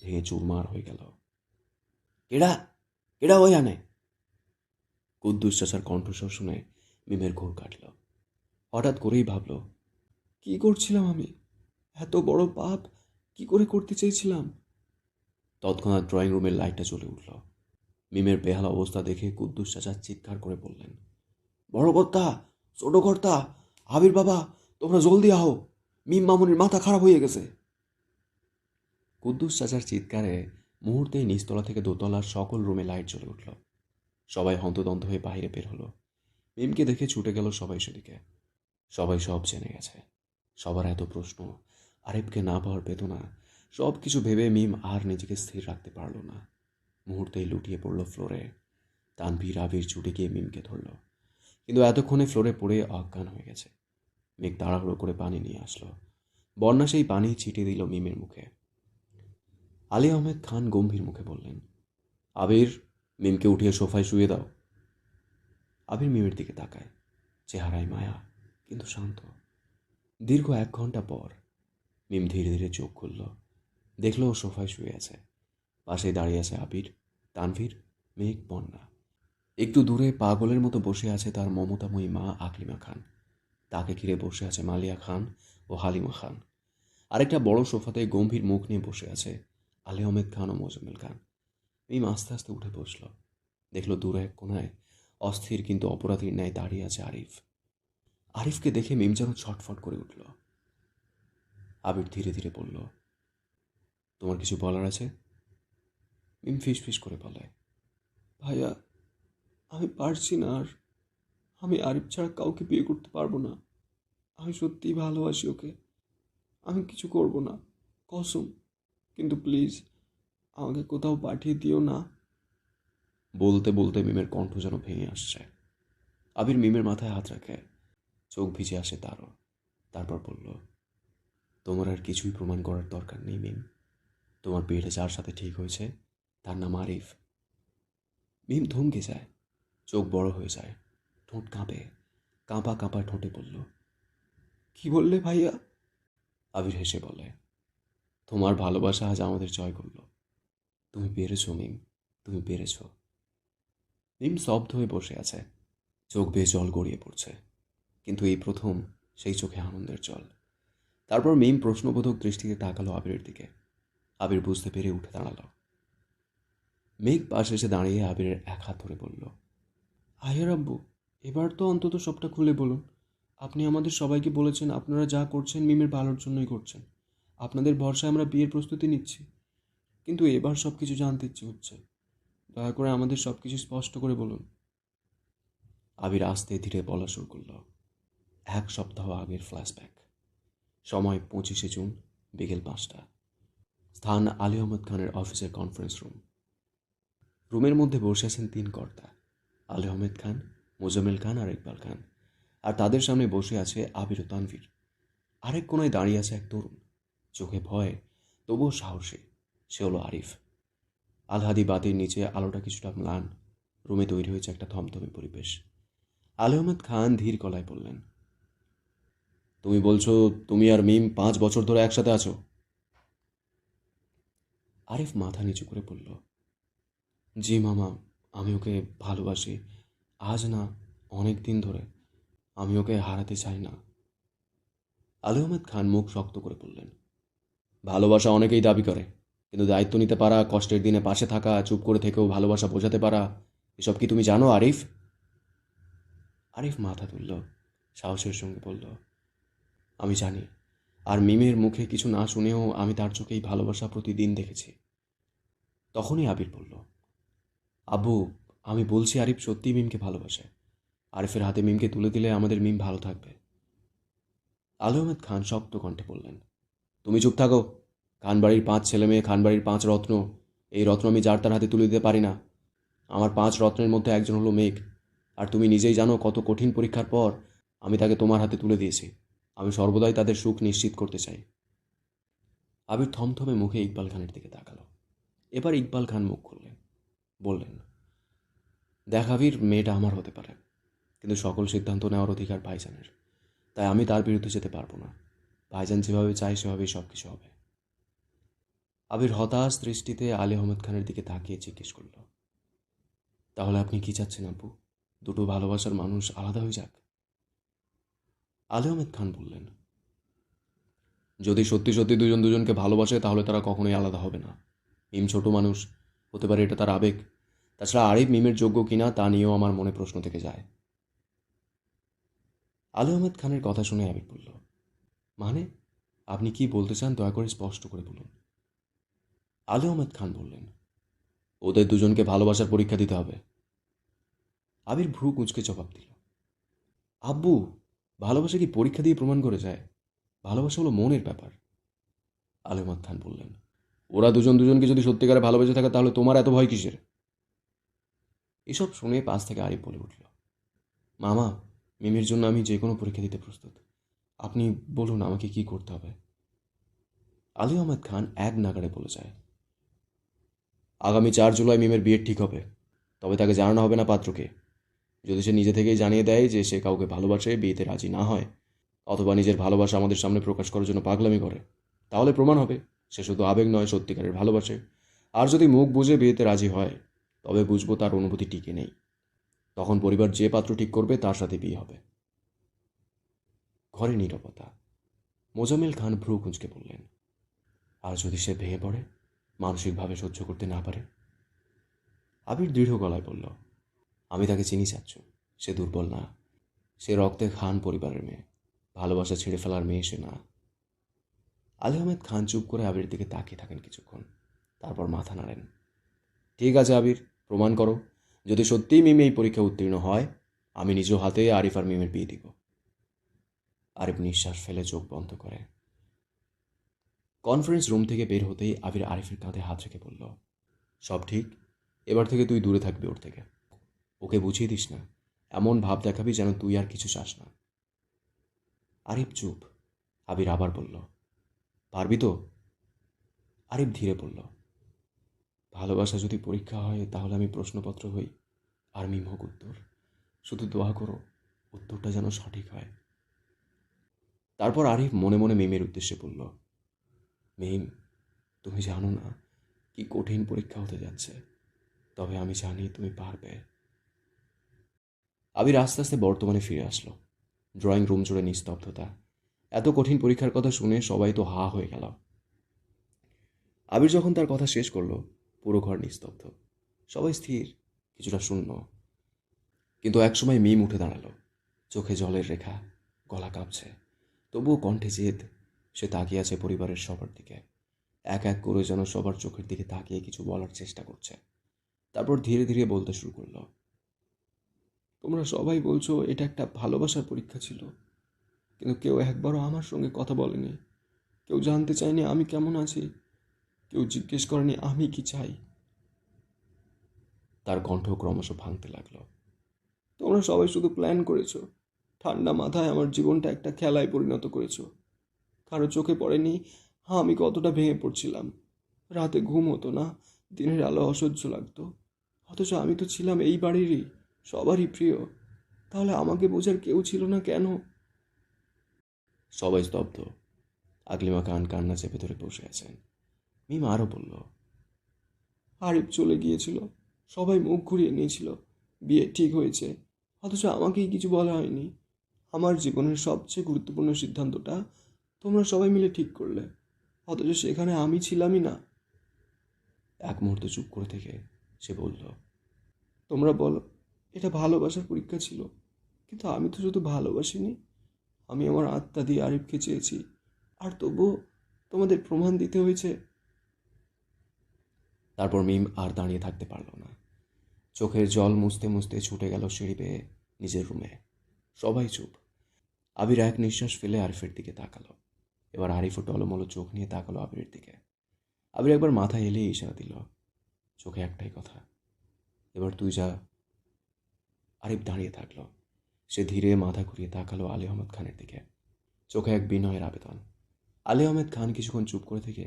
ভেঙে চুরমার হয়ে গেল। কেডা কেডা ওই আনে? কুদ্দুস চাচার কণ্ঠস্বর শুনে মিমের ঘোর কাটল। হঠাৎ করেই ভাবল, কি করছিলাম আমি? এত বড় পাপ কি করে করতে চেয়েছিলাম? তৎক্ষণাৎ ড্রয়িং রুমের লাইটটা জ্বলে উঠল। মিমের বেহাল অবস্থা দেখে কুদ্দুস চাচা চিৎকার করে বললেন, বড় কর্তা, ছোট কর্তা, আবির বাবা, তোমরা জলদি আহো, মিম মামুনির মাথা খারাপ হয়ে গেছে। কুদ্দুস চাচার চিৎকারে মুহূর্তেই নিচতলা থেকে দোতলার সকল রুমে লাইট জ্বলে উঠল। সবাই হন্তদন্ত হয়ে বাইরে বের হলো। মিমকে দেখে ছুটে গেল সবাই সেদিকে। সবাই সব জেনে গেছে। সবার এত প্রশ্ন, আরিফকে না পাওয়ার বেদনা, সব কিছু ভেবে মিম আর নিজেকে স্থির রাখতে পারল না। মুহূর্তেই লুটিয়ে পড়ল ফ্লোরে। তানভীর আবির ছুটে গিয়ে মিমকে ধরল, কিন্তু এতক্ষণে ফ্লোরে পড়ে অজ্ঞান হয়ে গেছে। মেঘ তাড়াহুড়ো করে পানি নিয়ে আসলো। বন্যা সেই পানি ছিটিয়ে দিল মিমের মুখে। আলী আহমেদ খান গম্ভীর মুখে বললেন, আবির, মিমকে উঠিয়ে সোফায় শুয়ে দাও। আবির মিমের দিকে তাকায়, চেহারায় মায়া কিন্তু শান্ত। দীর্ঘ 1 ঘন্টা পর মিম ধীরে ধীরে চোখ খুলল। দেখলো ও সোফায় শুয়ে আছে। পাশে দাঁড়িয়ে আছে আবির, তানভীর, মেঘ, বন্যা। একটু দূরে পাগলের মতো বসে আছে তার মমতাময়ী মা আকলিমা খান। তাকে ঘিরে বসে আছে মালিয়া খান ও হালিমা খান। আরেকটা বড় সোফাতে গম্ভীর মুখ নিয়ে বসে আছে আলী আহমেদ খান ও মোজাম্মেল খান। মিম আস্তে আস্তে উঠে বসল। দেখলো দূরে এক কোনায় অস্থির কিন্তু অপরাধীর ন্যায় দাঁড়িয়ে আছে আরিফ। আরিফকে দেখে মিম যেন ছটফট করে উঠল। আবির ধীরে ধীরে বলল, তোমার কিছু বলার আছে? মিম ফিস ফিস করে বলে, ভাইয়া, আমি পারছি না আর। আমি আরিফ ছাড়া কাউকে বিয়ে করতে পারবো না। আমি সত্যিই ভালোবাসি ওকে। আমি কিছু করব না, কসম। কিন্তু প্লিজ আমাকে কোথাও পাঠিয়ে দিও না। বলতে বলতে মিমের কণ্ঠ যেন ভেঙে আসছে। আবির মিমের মাথায় হাত রাখে, চোখ ভিজে আসে তারও। তারপর বলল, তোমার আর কিছুই প্রমাণ করার দরকার নেই মিম। তোমার বিয়েটা যার সাথে ঠিক হয়েছে তার নাম আরিফ। মিম থমকে যায়, চোখ বড় হয়ে যায়, ঠোঁট কাঁপে, কাঁপা কাঁপা ঠোঁটে বলল, কি বললে ভাইয়া? আবির হেসে বলে, তোমার ভালোবাসা আজ আমাদের জয় করল। তুমি পেরেছ মিম, তুমি পেরেছ। মিম স্তব্ধ হয়ে বসে আছে, চোখ বেয়ে জল গড়িয়ে পড়ছে। কিন্তু এই প্রথম সেই চোখে আনন্দের জল। তারপর মিম প্রশ্নবোধক দৃষ্টিতে তাকালো আবিরের দিকে। আবির বুঝতে পেরে উঠে দাঁড়ালো। মেঘ পাশে এসে দাঁড়িয়ে আবিরের এক হাত ধরে বলল, আয়ার আব্বু, এবার তো অন্তত সবটা খুলে বলুন। আপনি আমাদের সবাইকে বলেছেন আপনারা যা করছেন মিমের ভালোর জন্যই করছেন। আপনাদের ভরসায় আমরা বিয়ের প্রস্তুতি নিচ্ছি। কিন্তু এবার সব কিছু জানতে ইচ্ছে হচ্ছে। দয়া করে আমাদের সব কিছু স্পষ্ট করে বলুন। আবির আস্তে ধীরে বলা শুরু করল। 1 সপ্তাহ আগের ফ্ল্যাশব্যাক। সময় 25শে জুন, বিকেল 5টা। স্থান আলী আহমদ খানের অফিসের কনফারেন্স রুম। রুমের মধ্যে বসে আছেন 3 কর্তা, আলী আহমেদ খান, মোজাম্মেল খান আর ইকবাল খান। আর তাদের সামনে বসে আছে আবির ও তানভীর। আরেক কোনায় দাঁড়িয়ে আছে এক তরুণ, চোখে ভয় তবুও সাহসী। সে হলো আরিফ। আলহাদি বাতির নিচে আলোটা কিছুটা ম্লান। রুমে তৈরি হয়েছে একটা থমথমে পরিবেশ। আলী আহমেদ খান ধীর গলায় বললেন, তুমি বলছো তুমি আর মিম 5 বছর ধরে একসাথে আছো? আরিফ মাথা নিচু করে বলল, জি মামা, আমি ওকে ভালোবাসি। আজ না, অনেক দিন ধরে। আমি ওকে হারাতে চাই না। আলী আহমেদ খান মুখ শক্ত করে বললেন, ভালোবাসা অনেকেই দাবি করে, কিন্তু দায়িত্ব নিতে পারা, কষ্টের দিনে পাশে থাকা, চুপ করে থেকেও ভালোবাসা বোঝাতে পারা, এসব কি তুমি জানো আরিফ? আরিফ মাথা তুলল, সাহসের সঙ্গে বলল, আমি জানি। আর মিমের মুখে কিছু না শুনেও আমি তার চোখেই ভালোবাসা প্রতিদিন দেখেছি। তখনই আবির বলল, আব্বু, আমি বলছি আরিফ সত্যিই মিমকে ভালোবাসে। আরিফের হাতে মিমকে তুলে দিলে আমাদের মিম ভালো থাকবে। আলী আহমেদ খান শক্ত কণ্ঠে বললেন, তুমি চুপ থাকো। খানবাড়ির 5 ছেলে মেয়ে, খানবাড়ির 5 রত্ন, এই রত্ন আমি যার তার হাতে তুলে দিতে পারি না। আমার 5 রত্নের মধ্যে একজন হলো মেঘ। আর তুমি নিজেই জানো কত কঠিন পরীক্ষার পর আমি তাকে তোমার হাতে তুলে দিয়েছি। আমি সর্বদাই তাদের সুখ নিশ্চিত করতে চাই। আবির থমথমে মুখে ইকবাল খানের দিকে তাকালো। এবার ইকবাল খান মুখ খুললেন, বললেন, দেখ আবির, মেয়েটা আমার হতে পারে, কিন্তু সকল সিদ্ধান্ত নেওয়ার অধিকার ভাইজানের। তাই আমি তার বিরুদ্ধে যেতে পারবো না। ভাইজান যেভাবে চায় সেভাবেই সব কিছু হবে। আবির হতাশ দৃষ্টিতে আলী আহমেদ খানের দিকে তাকিয়ে জিজ্ঞেস করল, তাহলে আপনি কি চাচ্ছেন আব্বু? দুটো ভালোবাসার মানুষ আলাদা হয়ে যাক? আলী আহমেদ খান বললেন, যদি সত্যি সত্যি দুজন দুজনকে ভালোবাসে তাহলে তারা কখনোই আলাদা হবে না। মিম ছোট মানুষ, হতে পারে এটা তার আবেগ। তাছাড়া আরিফ মিমের যোগ্য কিনা তা নিয়েও আমার মনে প্রশ্ন থেকে যায়। আলী আহমেদ খানের কথা শুনে আবির বলল, মানে আপনি কি বলতে চান দয়া করে স্পষ্ট করে বলুন। আলী আহমেদ খান বললেন, ওদের দুজনকে ভালোবাসার পরীক্ষা দিতে হবে। আবির ভ্রু কুঁচকে জবাব দিল, আব্বু, ভালোবাসা কি পরীক্ষা দিয়ে প্রমাণ করে যায়? ভালোবাসা হলো মনের ব্যাপার। আলী আহমেদ খান বললেন, ওরা দুজন দুজনকে যদি সত্যিকারে ভালোবেসে থাকে তাহলে তোমার এত ভয় কিসের? এসব শুনে পাশ থেকে আরিফ বলে উঠল, মামা, মিমির জন্য আমি যে কোনো পরীক্ষা দিতে প্রস্তুত। আপনি বলুন আমাকে কি করতে হবে। আলী আহমেদ খান এক নাগাড়ে বলে যায়, আগামী 4 জুলাই মিমের বিয়ে ঠিক হবে। তবে তাকে জানানো হবে না পাত্রকে। যদি সে নিজে থেকেই জানিয়ে দেয় যে সে কাউকে ভালোবাসে, বিয়েতে রাজি না হয়, অথবা নিজের ভালোবাসা আমাদের সামনে প্রকাশ করার জন্য পাগলামি করে, তাহলে প্রমাণ হবে সে শুধু আবেগ নয়, সত্যিকারের ভালোবাসে। আর যদি মুখ বুঝে বিয়েতে রাজি হয়, তবে বুঝবো তার অনুভূতি টিকে নেই। তখন পরিবার যে পাত্র ঠিক করবে তার সাথে বিয়ে হবে। ঘরে নীরবতা। মোজাম্মেল খান ভ্রু কুঁচকে বললেন, আর যদি সে ভেঙে পড়ে, মানসিকভাবে সহ্য করতে না পারে? আবির দৃঢ় গলায় বলল, আমি তাকে চিনি চাচ্ছু, সে দুর্বল না। সে রক্তে খান পরিবারের মেয়ে, ভালোবাসা ছেড়ে ফেলার মেয়ে সে না। আলী আহমেদ খান চুপ করে আবির দিকে তাকিয়ে থাকেন কিছুক্ষণ, তারপর মাথা নাড়েন। ঠিক আছে আবির, প্রমাণ করো। যদি সত্যিই মিমি এই পরীক্ষা উত্তীর্ণ হয়, আমি নিজ হাতে আরিফ আর মিমের বিয়ে দিব। আরিফ নিঃশ্বাস ফেলে চোখ বন্ধ করে। কনফারেন্স রুম থেকে বের হতেই আবির আরিফের কাঁধে হাত রেখে বলল, সব ঠিক, এবার থেকে তুই দূরে থাকবি ওর থেকে। ওকে বুঝিয়ে দিস না, এমন ভাব দেখাবি যেন তুই আর কিছু চাস না। আরিফ চুপ। আবির আবার বলল, পারবি তো? আরিফ ধীরে বলল, ভালোবাসা যদি পরীক্ষা হয় তাহলে আমি প্রশ্নপত্র হই আর মিম হোক উত্তর। শুধু দোয়া করো উত্তরটা যেন সঠিক হয়। তারপর আরিফ মনে মনে মিমের উদ্দেশ্যে বলল, মিম, তুমি জানো না কি কঠিন পরীক্ষা হতে যাচ্ছে, তবে আমি জানি তুমি পারবে। আবির আস্তে আস্তে বর্তমানে ফিরে আসলো। ড্রয়িং রুম জুড়ে নিস্তব্ধতা। এত কঠিন পরীক্ষার কথা শুনে সবাই তো হা হয়ে গেল। আবির যখন তার কথা শেষ করলো, পুরো ঘর নিস্তব্ধ, সবাই স্থির, কিছুটা শূন্য। কিন্তু একসময় মিম উঠে দাঁড়ালো, চোখে জলের রেখা, গলা কাঁপছে, তবুও কণ্ঠে জেদ। সে তাকিয়ে আছে পরিবারের সবার দিকে, এক এক করে যেন সবার চোখের দিকে তাকিয়ে কিছু বলার চেষ্টা করছে। তারপর ধীরে ধীরে বলতে শুরু করলো, তোমরা সবাই বলছো এটা একটা ভালোবাসার পরীক্ষা ছিল, কিন্তু কেউ একবারও আমার সঙ্গে কথা বলেনি। কেউ জানতে চায়নি আমি কেমন আছি, কেউ জিজ্ঞেস করেনি আমি কি চাই। তার কণ্ঠ ক্রমশ ভাঙতে লাগলো। তোমরা সবাই শুধু প্ল্যান করেছো, ঠান্ডা মাথায় আমার জীবনটা একটা খেলায় পরিণত করেছো। কারো চোখে পড়েনি আমি কতটা ভেঙে পড়ছিলাম। রাতে ঘুম হতো না, দিনের আলো অসহ্য লাগতো। অথচ আমি তো ছিলাম এই বাড়িরই, সবারই প্রিয়। তাহলে আমাকে বোঝার কেউ ছিল না কেন? সবাই স্তব্ধ। আকলিমা খান কান্না চেপে ধরে বসে আছেন। মিম আরও বলল, আরিফ চলে গিয়েছিল, সবাই মুখ ঘুরিয়ে নিয়েছিল, বিয়ে ঠিক হয়েছে, অথচ আমাকেই কিছু বলা হয়নি। আমার জীবনের সবচেয়ে গুরুত্বপূর্ণ সিদ্ধান্তটা তোমরা সবাই মিলে ঠিক করলে, অথচ সেখানে আমি ছিলামই না। এক মুহূর্ত চুপ করে থেকে সে বলল, তোমরা বলো এটা ভালোবাসার পরীক্ষা ছিল, কিন্তু আমি তো শুধু ভালোবাসিনি, আমি আমার আত্মা দিয়ে আরিফকে চেয়েছি, আর তবুও তোমাদের প্রমাণ দিতে হয়েছে। তারপর মিম আর দাঁড়িয়ে থাকতে পারল না, চোখের জল মুছতে মুছতে ছুটে গেল সিঁড়ি বেয়ে নিজের রুমে। সবাই চুপ। আবির এক নিঃশ্বাস ফেলে আরিফের দিকে তাকালো। এবার আরিফও টলমলো চোখ নিয়ে তাকালো আবিরের দিকে। আবির একবার মাথা এলিয়ে ইশারা দিল, চোখে একটাই কথা, এবার তুই যা। আরিফ দাঁড়িয়ে থাকলো। সে ধীরে মাথা ঘুরিয়ে তাকালো আলী আহমেদ খানের দিকে, চোখে এক বিনয়ের আবেদন। আলী আহমেদ খান কিছুক্ষণ চুপ করে থেকে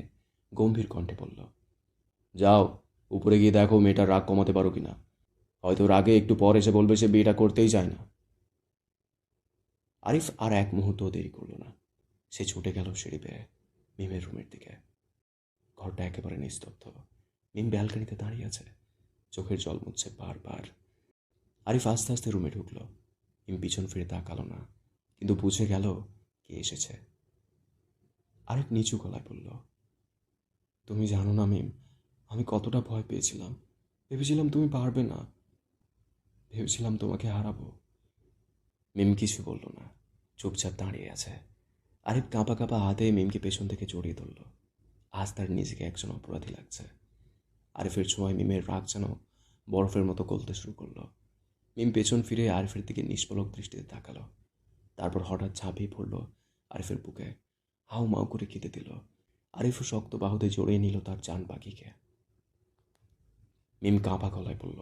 গম্ভীর কণ্ঠে বলল, যাও উপরে গিয়ে দেখো মেয়েটার রাগ কমাতে পারো কিনা। হয়তো রাগে একটু পর এসে বলবে সে বিয়েটা করতেই চায় না। আরিফ আর এক মুহূর্তও দেরি করল না। সে ছুটে গেল সিঁড়ি বেয়ে মিমের রুমের দিকে। ঘরটা একেবারে নিস্তব্ধ। মিম ব্যালকনিতে দাঁড়িয়ে আছে, চোখের জল মুছছে বারবার। আরিফ আস্তে আস্তে রুমে ঢুকল। মিম পিছন ফিরে তাকালো না, কিন্তু বুঝে গেল কে এসেছে। আরিফ নিচু গলায় বলল, তুমি জানো না মিম, আমি কতটা ভয় পেয়েছিলাম। ভেবেছিলাম তুমি পারবে না, ভেবেছিলাম তোমাকে হারাবো। মিম কিছু বলল না, চুপচাপ দাঁড়িয়ে আছে। আরিফ কাঁপা কাঁপা হাতে মিমকে পেছন থেকে জড়িয়ে ধরল। আজ তার নিজেকে একজন অপরাধী লাগছে। আরিফের ছোঁয়ায় মিমের রাগ যেন বরফের মতো গলতে শুরু করলো। মিম পেছন ফিরে আরিফের দিকে নিষ্পলক দৃষ্টিতে তাকালো। তারপর হঠাৎ ঝাঁপিয়ে পড়ল আরিফের বুকে, হাউ মাউ করে কেঁদে দিল। আরিফও শক্ত বাহুতে জড়িয়ে নিল তার জান পাখিকে। মিম কাঁপা গলায় বলল,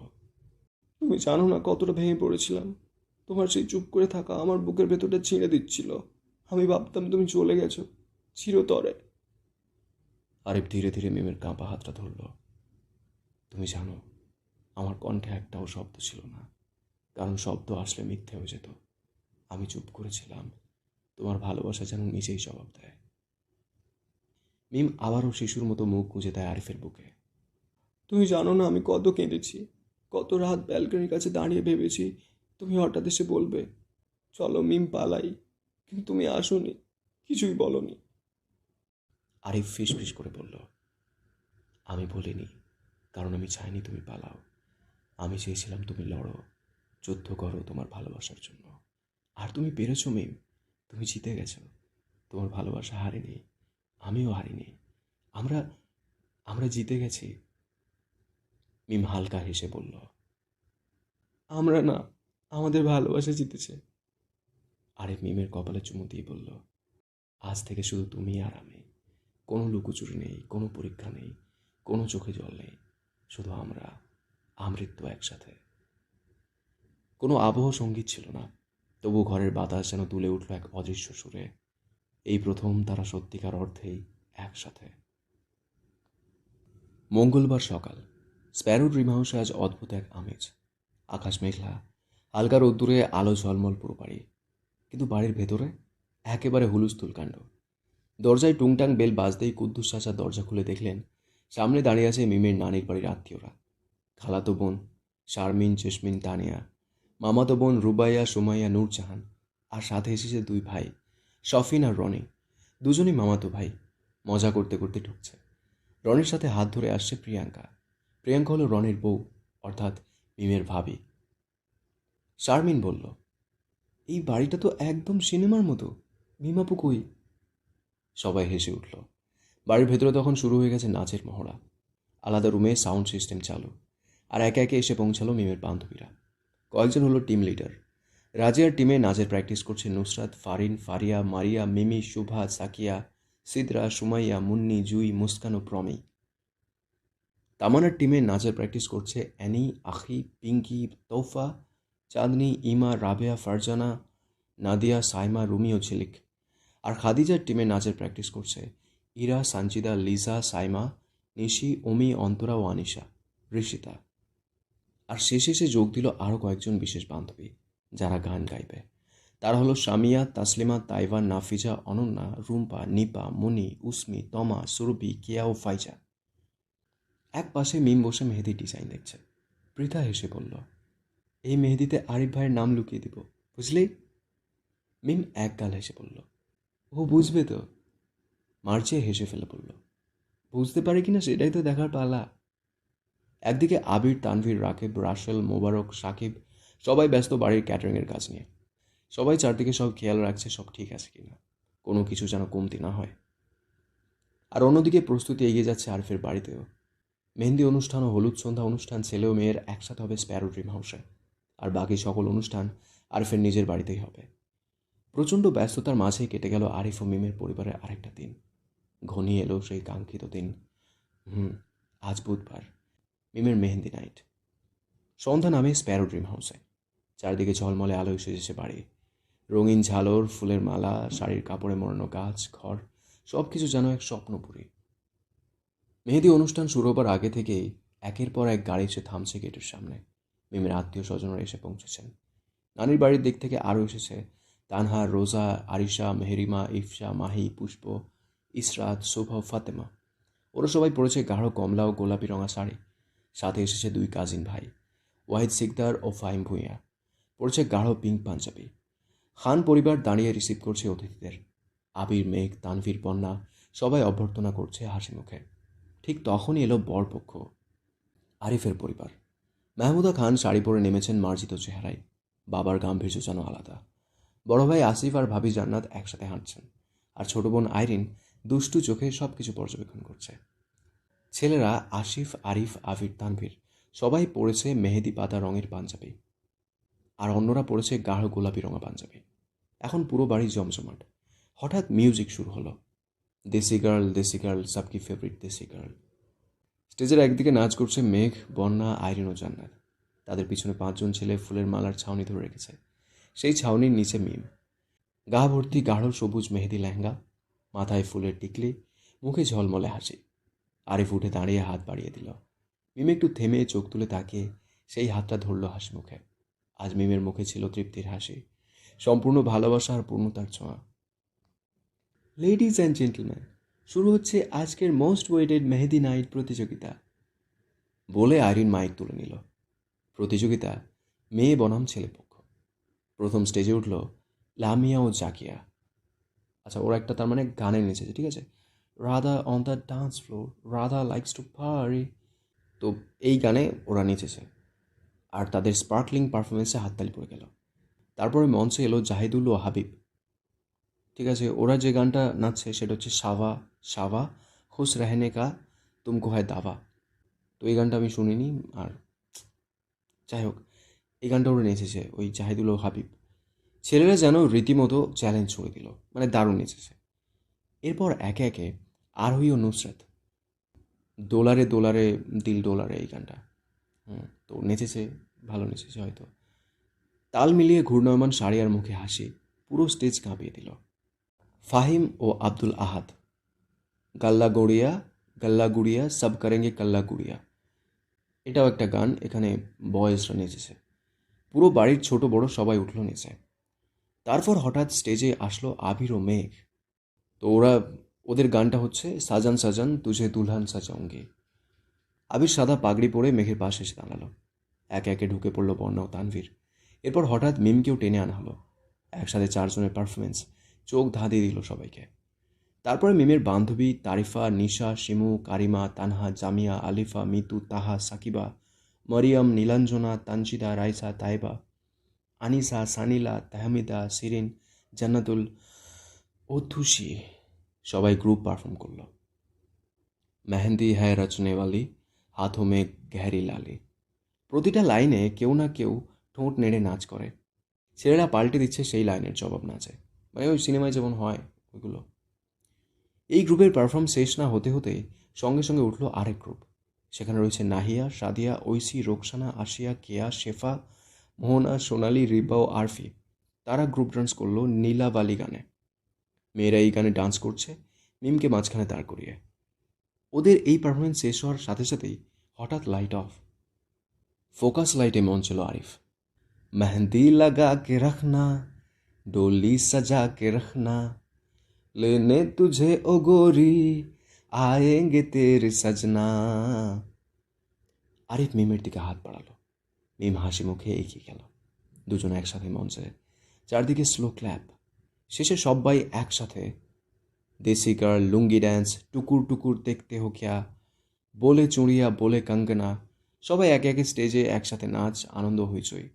তুমি জানো না কতটা ভেঙে পড়েছিলাম। তোমার সেই চুপ করে থাকা আমার বুকের ভেতরটা ছিঁড়ে দিচ্ছিল। আমি ভাবতাম তুমি চলে গেছো চিরতরে। আরিফ ধীরে ধীরে মিমের কাঁপা হাতটা ধরল। তুমি জানো, আমার কণ্ঠে একটাও শব্দ ছিল না, কারণ শব্দ আসলে মিথ্যে হয়ে যেত। আমি চুপ করেছিলাম। তোমার ভালোবাসা যেন নিজেই জবাব দেয়। মিম আবারও শিশুর মতো মুখ গুঁজে দেয় আরিফের বুকে। তুমি জানো না আমি কত কেঁদেছি, কত রাত ব্যালকনির কাছে দাঁড়িয়ে ভেবেছি তুমি হঠাৎ এসে বলবে চলো মিম পালাই, কিন্তু তুমি আসোনি, কিছুই বলনি। আরিফ ফিস করে বলল, আমি বলিনি, কারণ আমি চাইনি তুমি পালাও। আমি চেয়েছিলাম তুমি লড়ো, যুদ্ধ করো তোমার ভালোবাসার জন্য। আর তুমি পেরেছো মিম, তুমি জিতে গেছো। তোমার ভালোবাসা হারেনি, আমিও হারিনি। আমরা আমরা জিতে গেছি। মিম হালকা হেসে বলল, আমরা না, আমাদের ভালোবাসা জিতেছে। আরে মিমের কপালে চুমু দিয়ে বলল, আজ থেকে শুধু তুমি আর আমি। কোনো লুকোচুরি নেই, কোনো পরীক্ষা নেই, কোনো চোখে জল নেই, শুধু আমরা, আমৃত্যু একসাথে। কোনো আবহ সঙ্গীত ছিল না, তবু ঘরের বাতাস যেন দুলে উঠল এক অদৃশ্য সুরে। এই প্রথম তারা সত্যিকার অর্থেই একসাথে। মঙ্গলবার সকাল। স্প্যারো ড্রিম হাউসে আজ অদ্ভুত এক আমেজ। আকাশ মেঘলা, হালকা রোদ্দুরে আলো ঝলমল পুরো বাড়ি। কিন্তু বাড়ির ভেতরে একেবারে হুলুস্থুল কাণ্ড। দরজায় টুংটাং বেল বাজতেই কুদ্দুস চাচা দরজা খুলে দেখলেন সামনে দাঁড়িয়ে আছে মিমের নানির বাড়ির আত্মীয়রা। খালাতো বোন শারমিন, জেসমিন, তানিয়া, মামাতো বোন রুবাইয়া, সুমাইয়া, নূরজাহান, আর সাথে এসেছে দুই ভাই শফিন আর রনি। দুজনই মামাতো ভাই। মজা করতে করতে ঢুকছে। রনির সাথে হাত ধরে আসছে প্রিয়াঙ্কা। প্রিয়াঙ্কা হলো রনির বউ, অর্থাৎ মিমের ভাবি। শারমিন বলল, এই বাড়িটা তো একদম সিনেমার মতো, মিমাপু কই? সবাই হেসে উঠল। বাড়ির ভেতরে তখন শুরু হয়ে গেছে নাচের মহড়া। আলাদা রুমে সাউন্ড সিস্টেম চালু, আর একে একে এসে পৌঁছালো মিমের বান্ধবীরা। কয়েকজন হলো টিম লিডার। রাজিয়ার টিমে নাচের প্র্যাকটিস করছে নুসরাত, ফারিন, ফারিয়া, মারিয়া, মিমি, শুভা, সাকিয়া, সিদরা, সুমাইয়া, মুন্নি, জুই, মুস্কান ও প্রমি। তামান্নার টিমে নাচের প্র্যাকটিস করছে অ্যানি, আখি, পিঙ্কি, তৌফা, চাঁদনি, ইমা, রাবেয়া, ফারজানা, নাদিয়া, সাইমা, রুমি ও ঝিলিক। আর খাদিজার টিমে নাচের প্র্যাকটিস করছে ইরা, সানজিদা, লিজা, সাইমা, নিশি, অমি, অন্তরা ও আনিশা, ঋষিতা। আর শেষে এসে যোগ দিল আরও কয়েকজন বিশেষ বান্ধবী, যারা গান গাইবে। তারা হলো সামিয়া, তাসলিমা, তাইভান, নাফিজা, অনন্যা, রুম্পা, নিপা, মনি, উসমি, তমা, সুরভি, কেয়া ও ফাইজা। এক পাশে মিম বসে মেহেদির ডিজাইন দেখছে। পৃথা হেসে বলল, এই মেহেদিতে আরিফ ভাইয়ের নাম লুকিয়ে দিব, বুঝলি? মিম এক গাল হেসে বলল, ও বুঝবে তো। মার্জিয়া হেসে ফেলে বলল, বুঝতে পারে কিনা সেটাই তো দেখার পালা। একদিকে আবির, তানভীর, রাকিব, রাসেল, মোবারক, সাকিব সবাই ব্যস্ত বাড়ির ক্যাটারিংয়ের কাজ নিয়ে। সবাই চারদিকে সব খেয়াল রাখছে সব ঠিক আছে কিনা, কোনো কিছু যেন কমতি না হয়। আর অন্যদিকে প্রস্তুতি এগিয়ে যাচ্ছে আরিফের বাড়িতেও। মেহেন্দি অনুষ্ঠান ও হলুদ সন্ধ্যা অনুষ্ঠান ছেলে ও মেয়ের একসাথে হবে স্প্যারো ড্রিম হাউসে। আর বাকি সকল অনুষ্ঠান আরিফের নিজের বাড়িতেই হবে। প্রচণ্ড ব্যস্ততার মাঝেই কেটে গেল আরিফ ও মিমের পরিবারের আরেকটা দিন। ঘনিয়ে এলো সেই কাঙ্ক্ষিত দিন। আজ বুধবার, মিমের মেহেন্দি নাইট। সন্ধ্যা নামে স্প্যারো ড্রিম হাউসে। চারদিকে ঝলমলে আলোয় সেজেছে বাড়ি। রঙিন ঝালর, ফুলের মালা, শাড়ির কাপড়ে মোড়ানো গাছ, ঘর, সব কিছু যেন এক স্বপ্নপুরী। মেহেদি অনুষ্ঠান শুরু হবার আগে থেকেই একের পর এক গাড়ি এসে থামছে গেটের সামনে। মিমের আত্মীয় স্বজনরা এসে পৌঁছেছেন। নানির বাড়ির দিক থেকে আরও এসেছে তানহা, রোজা, আরিশা, মেহেরিমা, ইফসা, মাহি, পুষ্প, ইসরাত, শোভা, ফাতেমা। ওরা সবাই পড়েছে গাঢ় কমলা ও গোলাপি রঙা শাড়ি। সাথে এসেছে দুই কাজিন ভাই, ওয়াহিদ সিকদার ও ফাহিম ভূঁইয়া, পড়েছে গাঢ় পিঙ্ক পাঞ্জাবি। খান পরিবার দাঁড়িয়ে রিসিভ করছে অতিথিদের। আবির, মেঘ, তানভীর, বন্যা সবাই অভ্যর্থনা করছে হাসি মুখে। ঠিক তখনই এলো বরপক্ষ, আরিফের পরিবার। মাহমুদা খান শাড়ি পরে নেমেছেন মার্জিত চেহারায়। বাবার গাম্ভীর্য যেন আলাদা। বড় ভাই আসিফ আর ভাবি জান্নাত একসাথে হাঁটছেন, আর ছোট বোন আইরিন দুষ্টু চোখে সব কিছু পর্যবেক্ষণ করছে। ছেলেরা আসিফ, আরিফ, আবির, তানভীর সবাই পরেছে মেহেদি পাতা রঙের পাঞ্জাবি, আর অন্যরা পরেছে গাঢ় গোলাপি রঙা পাঞ্জাবি। এখন পুরো বাড়ি জমজমাট। হঠাৎ মিউজিক শুরু হলো। দেশি গার্ল সবকি ফেভারিট দেশি গার্ল। স্টেজের একদিকে নাচ করছে মেঘ, বন্যা, আইরিন ও জান্নাত। তাদের পিছনে 5 জন ছেলে ফুলের মালার ছাউনি ধরে রেখেছে। সেই ছাউনির নিচে মিম, গা ভর্তি গাঢ় সবুজ মেহেদি লেহেঙ্গা, মাথায় ফুলের টিকলি, মুখে ঝলমলে হাসি। আরিফ উঠে দাঁড়িয়ে হাত বাড়িয়ে দিল। মিম একটু থেমে চোখ তুলে তাকিয়ে সেই হাতটা ধরল হাসি মুখে। আজ মিমের মুখে ছিল তৃপ্তির হাসি, সম্পূর্ণ ভালোবাসা আর পূর্ণতার ছোঁয়া। লেডিজ অ্যান্ড জেন্টলম্যান, শুরু হচ্ছে আজকের মোস্ট ওয়েটেড মেহেদি নাইট প্রতিযোগিতা, বলে আইরিন মাইক তুলে নিল। প্রতিযোগিতা মেয়ে বনাম ছেলেপক্ষ। প্রথম স্টেজে উঠল লামিয়া ও জাকিয়া। আচ্ছা, ওরা একটা তার মানে গানে নেচেছে, ঠিক আছে? Radha on the dance floor, Radha likes to পারি। তো এই গানে ওরা নেচেছে, আর তাদের স্পার্কলিং পারফরমেন্সে হাততালি পড়ে গেল। তারপরে মঞ্চে এলো জাহিদুল ও হাবিব। ঠিক আছে, ওরা যে গানটা নাচছে সেটা হচ্ছে সাবা সাবা খুশ রেহনে কা তুমকো হয় দাবা। তো এই গানটা আমি শুনিনি, আর যাই হোক, এই গানটা ওরা নেচেছে ওই জাহিদুল ও হাবিব। ছেলেরা যেন রীতিমতো চ্যালেঞ্জ ছুড়ে দিল, মানে দারুণ নেচেছে। এরপর একে একে আরোহী ও নুসরাত, দোলারে দোলারে দিল ডোলারে, এই গানটা তো নেচেছে, ভালো নেচেছে হয়তো। তাল মিলিয়ে ঘূর্ণয়মান শাড়ি আর মুখে হাসি পুরো স্টেজ কাঁপিয়ে দিল। ফাহিম ও আব্দুল আহাদ, গাল্লা গুড়িয়া সব করেঙ্গে কাল্লা গুড়িয়া, এটাও একটা গান। এখানে বয়েজরা নেচেছে। পুরো বাড়ির ছোট বড় সবাই উঠল নেচে। তারপর হঠাৎ স্টেজে আসলো আবির ও মেঘ। তো ওদের গানটা হচ্ছে সাজান সাজান তুঝে দুলহান সাজাউঙ্গি। আবির সাদা পাগড়ি পরে মেঘের পাশে এসে দাঁড়ালো। একে একে ঢুকে পড়লো বন্যা ও তানভীর। এরপর হঠাৎ মিমকেও টেনে আনা হলো। একসাথে 4 জনের পারফরমেন্স চোখ ধাঁধিয়ে দিল সবাইকে। তারপরে মিমের বান্ধবী তারিফা, নিশা, শিমু, কারিমা, তানহা, জামিয়া, আলিফা, মিতু, তাহা, সাকিবা, মরিয়ম, নীলাঞ্জনা, তানজিদা, রাইসা, তাইবা, আনিসা, সানিলা, তাহমিদা, শিরিন, জান্নাতুল ও তুষি সবাই গ্রুপ পারফর্ম করলো। মেহেন্দি হ্যায় রচনেওয়ালি, হাথোঁ মে গহরি লালি। প্রতিটা লাইনে কেউ না কেউ ঠোঁট নেড়ে নাচ করে। ছেলেরা পাল্টে দিচ্ছে সেই লাইনের জবাব নাচে, মানে ওই সিনেমায় যেমন হয় ওইগুলো। এই গ্রুপের পারফর্ম শেষ না হতে হতে সঙ্গে সঙ্গে উঠলো আরেক গ্রুপ। সেখানে রয়েছে নাহিয়া, সাদিয়া, ঐসি, রোকসানা, আসিয়া, কেয়া, শেফা, মোহনা, সোনালি, রিবা ও আরফি। তারা গ্রুপ ডান্স করলো নীলাবালি গানে। মেয়েরা এই গানে ডান্স করছে মিমকে মাঝখানে দাঁড় করিয়ে। ওদের এই পারফরমেন্স শেষ হওয়ার সাথে সাথেই হঠাৎ লাইট অফ। ফোকাস লাইটে মঞ্চ ছিল আরিফ। মেহেন্দি লাগা কে রখনা, ডোলি সাজা কে রখনা, लेने तुझे ओ गोरी आएंगे तेरे सजना। আরিফ মিমের দিকে হাত বাড়ালো। মিম হাসি মুখে এগিয়ে গেল। দুজন একসাথে মঞ্চে, চারদিকে স্লো ক্ল্যাপ। শেষে সবাই একসাথে দেশি গার্ল, লুঙ্গি ড্যান্স, টুকুর টুকুর দেখতে হো ক্যা, বলে চুড়িয়া বলে কঙ্গনা, সবাই একে একে স্টেজে একসাথে নাচ, আনন্দ, হইচই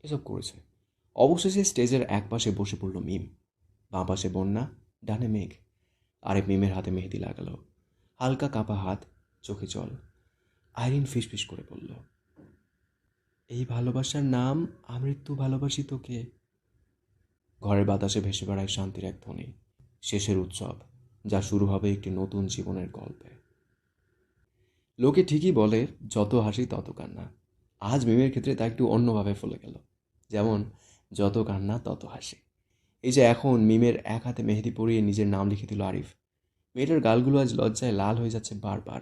এসব করেছে। অবশেষে স্টেজের এক পাশে বসে পড়ল মিম, বাঁ পাশে বন্যা, ডানে মেঘ। আরেক মিমের হাতে মেহেদি লাগালো, হালকা কাঁপা হাত, চোখে জল। আইরিন ফিসফিস করে বলল, এই ভালোবাসার নাম আমৃত্যু ভালোবাসি তোকে। ঘরের বাতাসে ভেসে বেড়ায় শান্তির এক ধ্বনি, শেষের উৎসব, যা শুরু হবে একটি নতুন জীবনের গল্পে। লোকে ঠিকই বলে যত হাসি তত কান্না। আজ মিমের ক্ষেত্রে তা একটু অন্যভাবে ফলে গেল। যেমন যত কান্না তত হাসি। এই যে এখন মিমের এক হাতে মেহেদি পরিয়ে নিজের নাম লিখে দিল আরিফ। মেয়েটার গালগুলো আজ লজ্জায় লাল হয়ে যাচ্ছে বারবার।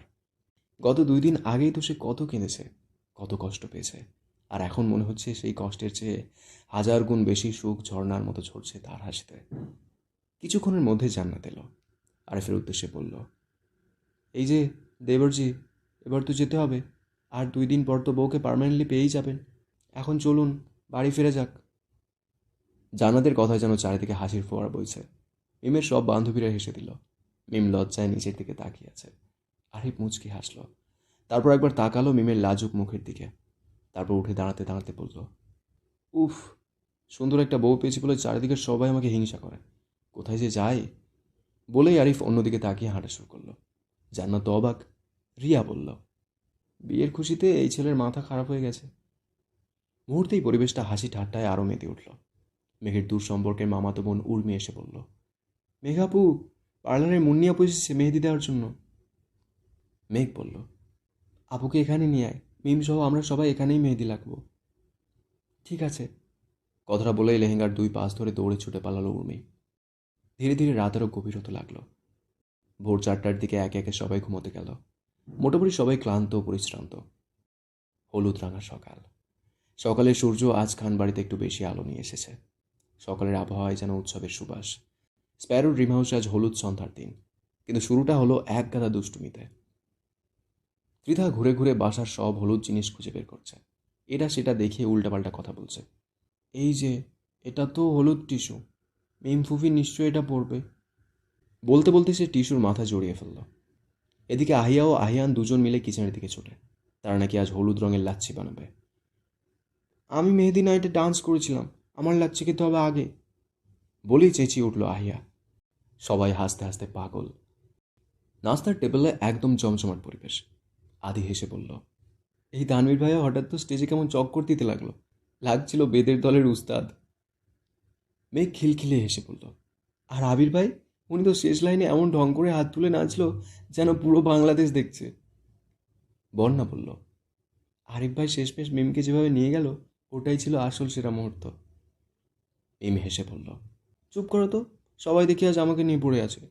গত 2 দিন আগেই তো সে কত কেঁদেছে, কত কষ্ট পেয়েছে, আর এখন মনে হচ্ছে সেই কষ্টের চেয়ে 1000 গুণ বেশি সুখ ঝর্ণার মতো ঝরছে তার হাসিতে। কিছুক্ষণের মধ্যে জান্নাত এলো। আরিফের উদ্দেশ্যে বলল, এই যে দেবরজি, এবার তো যেতে হবে। আর 2 দিন পর তো বউকে পার্মানেন্টলি পেয়েই যাবেন। এখন চলুন, বাড়ি ফিরে যাক। জান্নাতের কথায় যেন চারিদিকে হাসির ফোয়ারা বইছে। মিমের সব বান্ধবীরা হেসে দিল। মিম লজ্জায় নিচের দিকে তাকিয়ে আছে। আরিফ মুচকি হাসল। তারপর একবার তাকালো মিমের লাজুক মুখের দিকে। তারপর উঠে দাঁড়াতে দাঁড়াতে বলল, উফ, সুন্দর একটা বউ পেয়েছি বলে চারিদিকে সবাই আমাকে হিংসা করে। কোথায় যে যায়? বলেই আরিফ অন্যদিকে তাকিয়ে হাঁটা শুরু করলো। জান্নাত তো অবাক। রিয়া বলল, বিয়ের খুশিতে এই ছেলের মাথা খারাপ হয়ে গেছে। মুহূর্তেই পরিবেশটা হাসি ঠাট্টায় আরও মেতে উঠল। মেঘের দূর সম্পর্কের মামাতো বোন উর্মি এসে বলল, মেঘাপু, পার্লারের মুন্নি আপু এসেছে মেহেদি দেওয়ার জন্য। মেঘ বলল, আপুকে এখানে নিয়ে আয়, মিম সহ আমরা সবাই এখানেই মেহেদি লাগবো। ঠিক আছে। কথাটা বলেই লেহেঙ্গার 2 পাশ ধরে দৌড়ে ছুটে পালালো উর্মি। ধীরে ধীরে রাতেরও গভীর হতে লাগলো। ভোর 4টার দিকে একে একে সবাই ঘুমোতে গেল। মোটামুটি সবাই ক্লান্ত ও পরিশ্রান্ত। হলুদ রাঙা সকাল। সকালের সূর্য আজ খান বাড়িতে একটু বেশি আলো নিয়ে এসেছে। সকালের আবহাওয়ায় যেন উৎসবের সুবাস। স্প্যারোর ড্রিম হাউসে আজ হলুদ সন্ধ্যার দিন, কিন্তু শুরুটা হলো এক গাদা দুষ্টুমিতে। ত্রিধা ঘুরে ঘুরে বাসার সব হলুদ জিনিস খুঁজে বের করছে। এটা সেটা দেখিয়ে উল্টাপাল্টা কথা বলছে। এই যে, এটা তো হলুদ টিস্যু, মিম ফুফি নিশ্চয়ই এটা পড়বে। বলতে বলতে সে টিস্যুর মাথা জড়িয়ে ফেলল। এদিকে আহিয়া ও আহিয়ান দুজন মিলে কিচেনের দিকে ছোটে। তারা নাকি আজ হলুদ রঙের লাচ্ছি বানাবে। আমি মেহেদি নাইটে ডান্স করেছিলাম, আমার লাচ্ছি খেতে হবে আগে, বলেই চেঁচিয়ে উঠল আহিয়া। সবাই হাসতে হাসতে পাগল। নাস্তার টেবিলে একদম জমজমাট পরিবেশ। আদি হেসে বলল, এই তানভীর ভাইয়া হঠাৎ তো স্টেজে কেমন চক্কর দিতে লাগলো, লাগছিল বেদের দলের উস্তাদ। মেঘ খিলখিলে হেসে বলল, আর আবির ভাই, উনি তো শেষ লাইনে এমন ঢং করে হাত তুলে নাচলো যেন পুরো বাংলাদেশ দেখছে। বন্যা বলল, আরিফ ভাই শেষমেশ মিমকে যেভাবে নিয়ে গেল, ওটাই ছিল আসল সেরা মুহূর্ত। মিম হেসে বলল, চুপ করো তো, সবাই দেখি আজ আমাকে নিয়ে পড়ে আছে।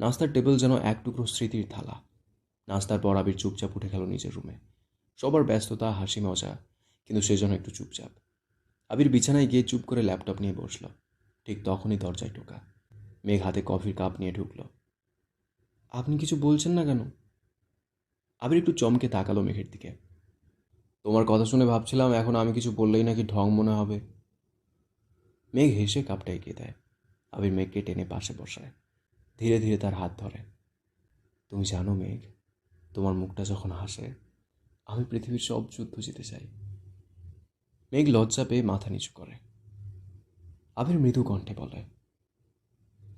নাস্তার টেবিল যেন এক টুকরো স্মৃতির থালা। নাস্তার পর আবির চুপচাপ উঠে গেল নিজের রুমে। সবার ব্যস্ততা, হাসি মজা, কিন্তু সে যেন একটু চুপচাপ। আবির বিছানায় গিয়ে চুপ করে ল্যাপটপ নিয়ে বসল। ঠিক তখনই দরজায় টোকা। মেঘ হাতে কফির কাপ নিয়ে ঢুকল। আপনি কিছু বলছেন না কেন? আবির একটু চমকে তাকালো মেঘের দিকে। তোমার কথা শুনে ভাবছিলাম এখন আমি কিছু বললেই নাকি ঢং মনে হবে। মেঘ হেসে কাপটা এগিয়ে দেয়। আবির মেঘকে টেনে পাশে বসায়। ধীরে ধীরে তার হাত ধরে। তুমি জানো মেঘ, তোমার মুখটা যখন হাসে, আমি পৃথিবীর সব যুদ্ধ জিতে চাই। মেঘ লজ্জা পেয়ে মাথা নিচু করে। আবির মৃদু কণ্ঠে বলে,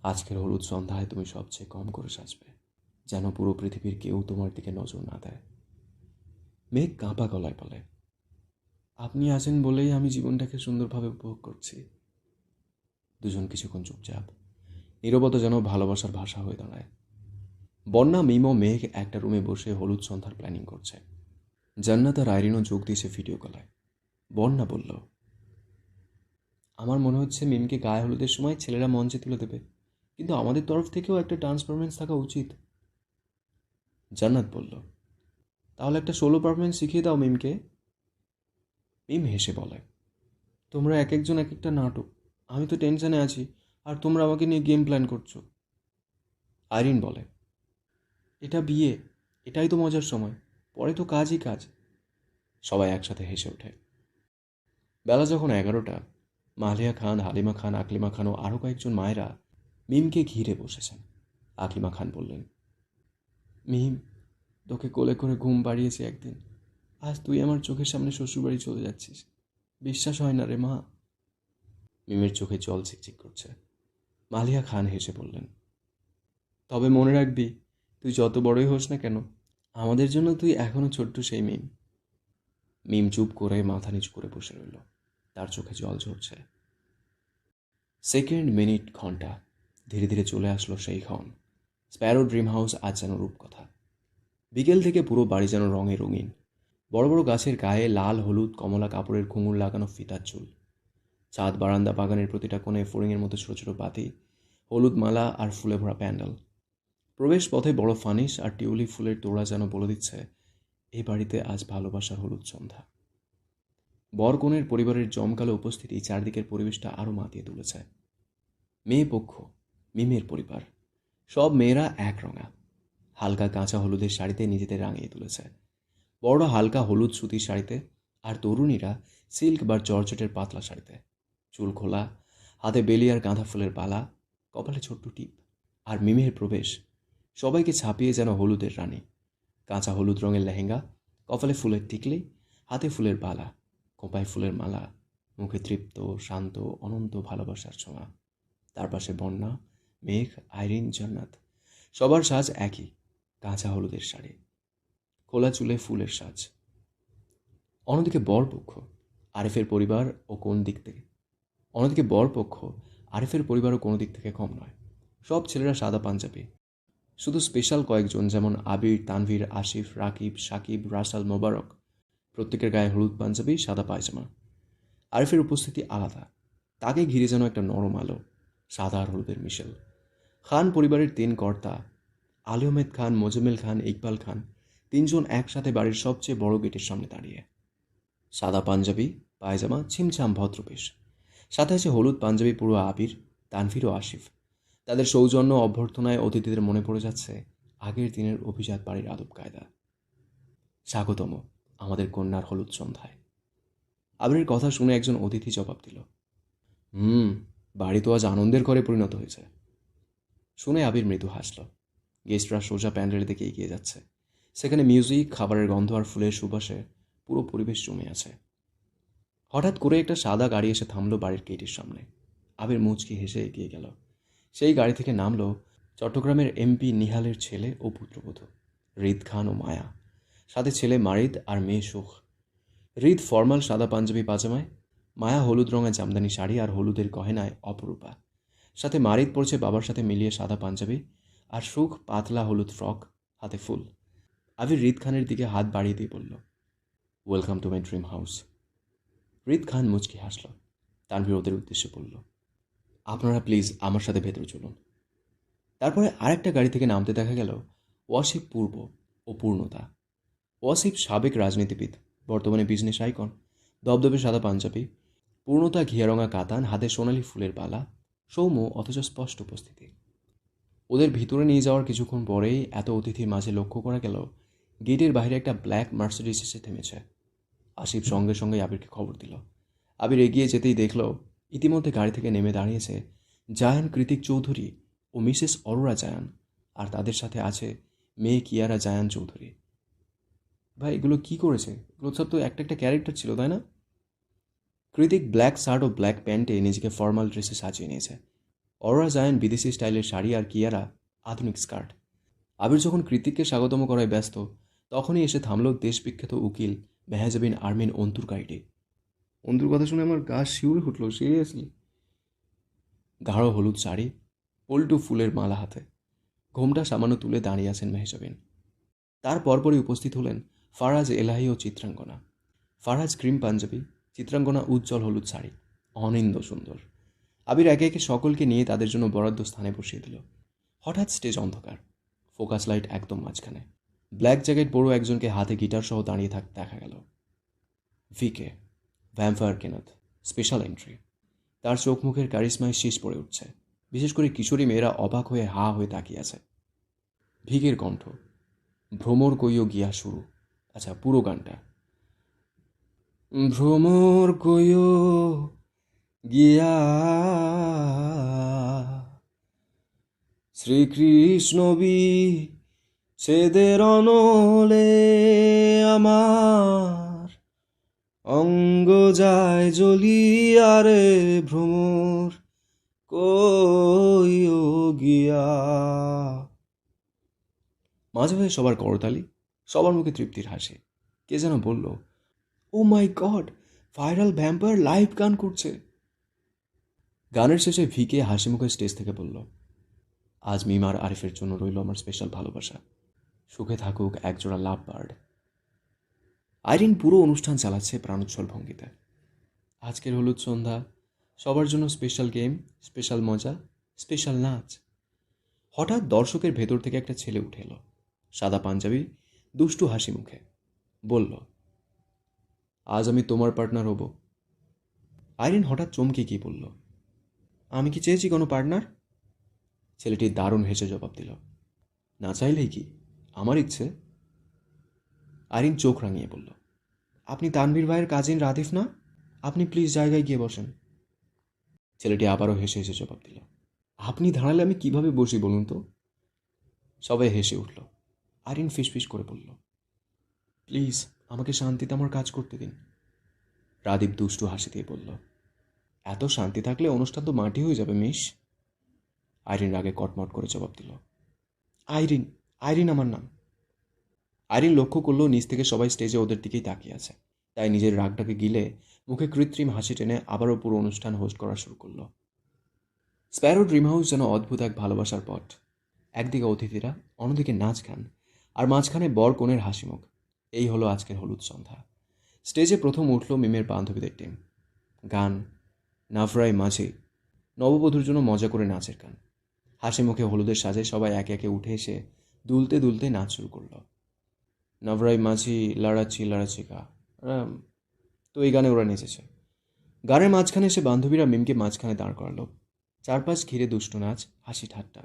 আজকের হলুদ সন্ধ্যায় তুমি সবচেয়ে কম করে সাজবে, যেন পুরো পৃথিবীর কেউ তোমার দিকে নজর না দেয়। মেঘ কাঁপা গলায় বলে, আপনি আছেন বলেই আমি জীবনটাকে সুন্দরভাবে উপভোগ করছি। দুজন কিছুক্ষণ চুপচাপ। নীরবতা যেন ভালোবাসার ভাষা হয়ে দাঁড়ায়। বন্যা, মিম ও মেঘ একটা রুমে বসে হলুদ সন্ধ্যার প্ল্যানিং করছে। জান্নাত আর আইরিনও যোগ দিয়েছে ভিডিও কলায়। বন্যা বলল, আমার মনে হচ্ছে মিমকে গায়ে হলুদের সময় ছেলেরা মঞ্চে তুলে দেবে, কিন্তু আমাদের তরফ থেকেও একটা ডান্স পারফরমেন্স থাকা উচিত। জান্নাত বলল, তাহলে একটা সোলো পারফরমেন্স শিখিয়ে দাও মিমকে। মিম হেসে বলে, তোমরা এক একজন এক একটা নাটক, আমি তো টেনশনে আছি, আর তোমরা আমাকে নিয়ে গেম প্ল্যান করছো। আইরিন বলে, এটা বিয়ে, এটাই তো মজার সময়, পরে তো কাজই কাজ। সবাই একসাথে হেসে ওঠে। বেলা যখন 11টা, মালিয়া খান, হালিমা খান, আকলিমা খান ও আরও কয়েকজন মায়েরা মিমকে ঘিরে বসেছেন। আকলিমা খান বললেন, মিম, তোকে কোলে করে ঘুম পাড়িয়েছি একদিন, আজ তুই আমার চোখের সামনে শ্বশুরবাড়ি চলে যাচ্ছিস, বিশ্বাস হয় না রে মা। মিমের চোখে জল চিকচিক করছে। মালিয়া খান হেসে বললেন, তবে মনে রাখবি, তুই যত বড়ই হোস না কেন, আমাদের জন্য তুই এখনো ছোট্ট সেই মিম। মিম চুপ করে মাথা নিচু করে বসে রইল। তার চোখে জল ঝরছে। সেকেন্ড, মিনিট, ঘন্টা, ধীরে ধীরে চলে আসলো সেই ক্ষণ। স্প্যারো ড্রিম হাউস আজ যেন রূপকথা। বিকেল থেকে পুরো বাড়ি যেন রঙে রঙিন। বড় বড় গাছের গায়ে লাল, হলুদ, কমলা কাপড়ের ঘুঙুর লাগানো ফিতার চুল। ছাদ, বারান্দা, বাগানের প্রতিটা কোণে ফড়িংয়ের মতো ছোট ছোট বাতি, হলুদ মালা আর ফুলে ভরা প্যান্ডেল। প্রবেশ পথে বড় ফানিস আর টিউলিপ ফুলের তোড়া যেন বলে দিচ্ছে, এই বাড়িতে আজ ভালোবাসার হলুদ সন্ধ্যা। বরকনের পরিবারের জমকালো উপস্থিতি চারদিকের পরিবেশটা আরও মাতিয়ে তুলেছে। মেয়ে পক্ষ, মিমের পরিবার, সব মেয়েরা একরঙা। হালকা কাঁচা হলুদের শাড়িতে নিজেদের রাঙিয়ে তুলেছে। বড়রা হালকা হলুদ সুতির শাড়িতে, আর তরুণীরা সিল্ক বা জর্জেটের পাতলা শাড়িতে। চুল খোলা, হাতে বেলি আর গাঁদা ফুলের বালা, কপালে ছোট্ট টিপ। আর মিমের প্রবেশ সবাইকে ছাপিয়ে যেন হলুদের রানী। কাঁচা হলুদ রঙের লেহেঙ্গা, কপালে ফুলের টিকলি, হাতে ফুলের বালা, কোপায় ফুলের মালা, মুখে তৃপ্ত, শান্ত, অনন্ত ভালোবাসার ছোঁয়া। তার পাশে বন্যা, মেঘ, আইরিন, জান্নাত। সবার সাজ একই, কাঁচা হলুদের শাড়ি, খোলা চুলে ফুলের সাজ। অন্যদিকে বরপক্ষ, আরিফের পরিবার ও কোন দিক থেকে অন্যদিকে বরপক্ষ আরিফের পরিবারও কোনো দিক থেকে কম নয়। সব ছেলেরা সাদা পাঞ্জাবি, শুধু স্পেশাল কয়েকজন যেমন আবির, তানভীর, আসিফ, রাকিব, সাকিব, রাসাল, মোবারক, প্রত্যেকের গায়ে হলুদ পাঞ্জাবি, সাদা পায়জামা। আরিফের উপস্থিতি আলাদা, তাকে ঘিরে যেন একটা নরম আলো, সাদা আর হলুদের মিশেল। খান পরিবারের 3 কর্তা, আলী আহমেদ খান, মোজাম্মেল খান, ইকবাল খান, 3 জন একসাথে বাড়ির সবচেয়ে বড় গেটের সামনে দাঁড়িয়ে। সাদা পাঞ্জাবি, পায়জামা, ছিমছাম ভদ্রবেশ। সাথে আছে হলুদ পাঞ্জাবি পুরো আবির, তানভীর ও আসিফ। তাদের সৌজন্য অভ্যর্থনায় অতিথিদের মনে পড়ে যাচ্ছে আগের দিনের অভিজাত বাড়ির আদব কায়দা। স্বাগতম আমাদের কন্যার হলুদ সন্ধ্যায়। আবিরের কথা শুনে একজন অতিথি জবাব দিল, বাড়ি তো আজ আনন্দের ঘরে পরিণত হয়েছে। শুনে আবির মৃদু হাসল। গেস্টরা সোজা প্যান্ডেলের দিকে এগিয়ে যাচ্ছে। সেখানে মিউজিক, খাবারের গন্ধ আর ফুলের সুবাসে পুরো পরিবেশ জমে আছে। হঠাৎ করে একটা সাদা গাড়ি এসে থামলো বাড়ির গেটের সামনে। আবির মুচকি হেসে এগিয়ে গেল। সেই গাড়ি থেকে নামলো চট্টগ্রামের এমপি নিহালের ছেলে ও পুত্রবধূ, রিদ খান ও মায়া। সাথে ছেলে মারিদ আর মেয়ে সুখ। রিদ ফর্মাল সাদা পাঞ্জাবি পাজামায়, মায়া হলুদ রঙা জামদানি শাড়ি আর হলুদের গহেনায় অপরূপা। সাথে মারিদ পড়ছে বাবার সাথে মিলিয়ে সাদা পাঞ্জাবি, আর সুখ পাতলা হলুদ ফ্রক, হাতে ফুল। আবির রিদ খানের দিকে হাত বাড়িয়ে দিয়ে বলল, welcome to my dream house. Rid Khan মুচকি হাসল। তানভীর ওদের উদ্দেশ্যে বলল, আপনারা প্লিজ আমার সাথে ভেতরে চলুন। তারপরে আরেকটা গাড়ি থেকে নামতে দেখা গেল ওয়াসিফ পূর্ব ও পূর্ণতা। ওয়াসিফ সাবেক রাজনীতিবিদ, বর্তমানে বিজনেস আইকন, দবদবে সাদা পাঞ্জাবি। পূর্ণতা ঘিয়ারঙা কাতান, হাতে সোনালি ফুলের বালা, সৌম্য অথচ স্পষ্ট উপস্থিতি। ওদের ভিতরে নিয়ে যাওয়ার কিছুক্ষণ পরেই এত অতিথির মাঝে লক্ষ্য করা গেল গেটের বাইরে একটা ব্ল্যাক মার্সিডিজ এসে থেমেছে। আসিফ সঙ্গে সঙ্গে আবিরকে খবর দিল। আবির এগিয়ে যেতেই দেখল ইতিমধ্যে গাড়ি থেকে নেমে দাঁড়িয়েছে জায়ান কৃতিক চৌধুরী ও মিসেস অরোরা জায়ান, আর তাদের সাথে আছে মেয়ে কিয়ারা জায়ান চৌধুরী। ভাই এগুলো কি করেছে? এগুলো সব তো একটা একটা ক্যারেক্টার ছিল, তাই না? কৃতিক ব্ল্যাক শার্ট ও ব্ল্যাক প্যান্টে নিজেকে ফর্মাল ড্রেসে সাজিয়ে নিয়েছে। অরোরা জায়ান বিদেশি স্টাইলের শাড়ি আর কিয়ারা আধুনিক স্কার্ট। আবির যখন কৃতিককে স্বাগতম করায় ব্যস্ত, তখনই এসে থামল দেশবিখ্যাত উকিল মেহজাবিন আরমিন অন্তুর গাড়িটি। অন্তুর কথা শুনে আমার গা শিউরে উঠল, সিরিয়াসলি। গাঢ় হলুদ শাড়ি, পল্টু ফুলের মালা হাতে, ঘোমটা সামান্য তুলে দাঁড়িয়ে আছেন মেহজাবিন। তার পরপরই উপস্থিত হলেন ফারাজ এলাহি ও চিত্রাঙ্গনা। ফারাজ ক্রিম পাঞ্জাবি, চিত্রাঙ্গনা উজ্জ্বল হলুদ শাড়ি, অনিন্দ সুন্দর। আবির একে একে সকলকে নিয়ে তাদের জন্য বরাদ্দ স্থানে বসিয়ে দিল। হঠাৎ স্টেজ অন্ধকার, ফোকাস লাইট একদম মাঝখানে। ব্ল্যাক জ্যাকেট পরো একজনকে হাতে গিটার সহ দাঁড়িয়ে থাকতে দেখা গেল। VK, vampire Kenneth, special entry. তার চোখ মুখের কারিশমায় শীষ পড়ে উঠছে। বিশেষ করে কিশোরী মেয়েরা অবাক হয়ে হা হয়ে তাকিয়ে আছে। ভিকের কণ্ঠ, ভ্রমর কইও গিয়া শুরু। আচ্ছা, পুরো গানটা। ভ্রমর কইও গিয়া শ্রীকৃষ্ণ বি ছেদের অনলে আমার অঙ্গ যায় জ্বলিয়ারে ভ্রমর কইও গিয়া। মাঝে মাঝে সবার করতালি, সবার মুখে তৃপ্তির হাসি। কে যেন বলল, ও মাই গড, ভাইরাল ভ্যাম্পায়ার লাইভ গান করছে। গানের শেষে ভিকে হাসি মুখে স্টেজ থেকে বলল, আজ মিমার আরিফের জন্য রইল আমার স্পেশাল ভালোবাসা। সুখে থাকুক একজোড়া লাভ বার্ড। আইরিন পুরো অনুষ্ঠান চালাচ্ছে প্রাণোচ্ছল ভঙ্গিতে। আজকের হলুদ সন্ধ্যা, সবার জন্য স্পেশাল গেম, স্পেশাল মজা, স্পেশাল নাচ। হঠাৎ দর্শকের ভেতর থেকে একটা ছেলে উঠে এলো, সাদা পাঞ্জাবি, দুষ্টু হাসি মুখে। বলল, আজ আমি তোমার পার্টনার হব। আইরিন হঠাৎ চমকে গিয়ে বলল, আমি কি চেয়েছি কোনো পার্টনার? ছেলেটি দারুণ হেসে জবাব দিল, না চাইলেই কি, আমার ইচ্ছে। আইরিন চোখ রাঙিয়ে বলল, আপনি তানভীর ভাইয়ের কাজিন রাদিফ না? আপনি প্লিজ জায়গায় গিয়ে বসেন। ছেলেটি আবারও হেসে হেসে জবাব দিল, আপনি দাঁড়ালে আমি কিভাবে বসি বলুন তো? সবাই হেসে উঠল। আইরিন ফিসফিস করে বলল, প্লিজ আমাকে শান্তিতে আমার কাজ করতে দিন। রাদীপ দুষ্টু হাসি দিয়ে বলল, এত শান্তি থাকলে অনুষ্ঠান তো মাটি হয়ে যাবে মিস। আইরিন রাগে কটমট করে জবাব দিল, আইরিন, আইরিন আমার নাম। আইরিন লক্ষ্য করলো নিচ থেকে সবাই স্টেজে ওদের দিকেই তাকিয়ে আছে, তাই নিজের রাগটাকে গিলে মুখে কৃত্রিম হাসি টেনে আবারও পুরো অনুষ্ঠান হোস্ট করা শুরু করলো। স্প্যারো ড্রিম হাউস যেন অদ্ভুত এক ভালোবাসার পট। একদিকে অতিথিরা, অন্যদিকে নাচ গান, আর মাঝখানে বর কনের হাসিমুখ। এই হলো আজকের হলুদ সন্ধ্যা। স্টেজে প্রথম উঠল মিমের বান্ধবীদের টিম। গান, নাভরাই মাঝি, নববধূর জন্য মজা করে নাচের গান। হাসি মুখে হলুদের সাজে সবাই একে একে উঠে এসে দুলতে দুলতে নাচ শুরু করলো। নভরাই মাঝি লাড়াচ্ছি লাড়াচ্ছি গা, তো এই গানে ওরা নেচেছে। গানের মাঝখানে এসে বান্ধবীরা মিমকে মাঝখানে দাঁড় করালো। চারপাশ ঘিরে দুষ্টু নাচ, হাসি ঠাট্টা।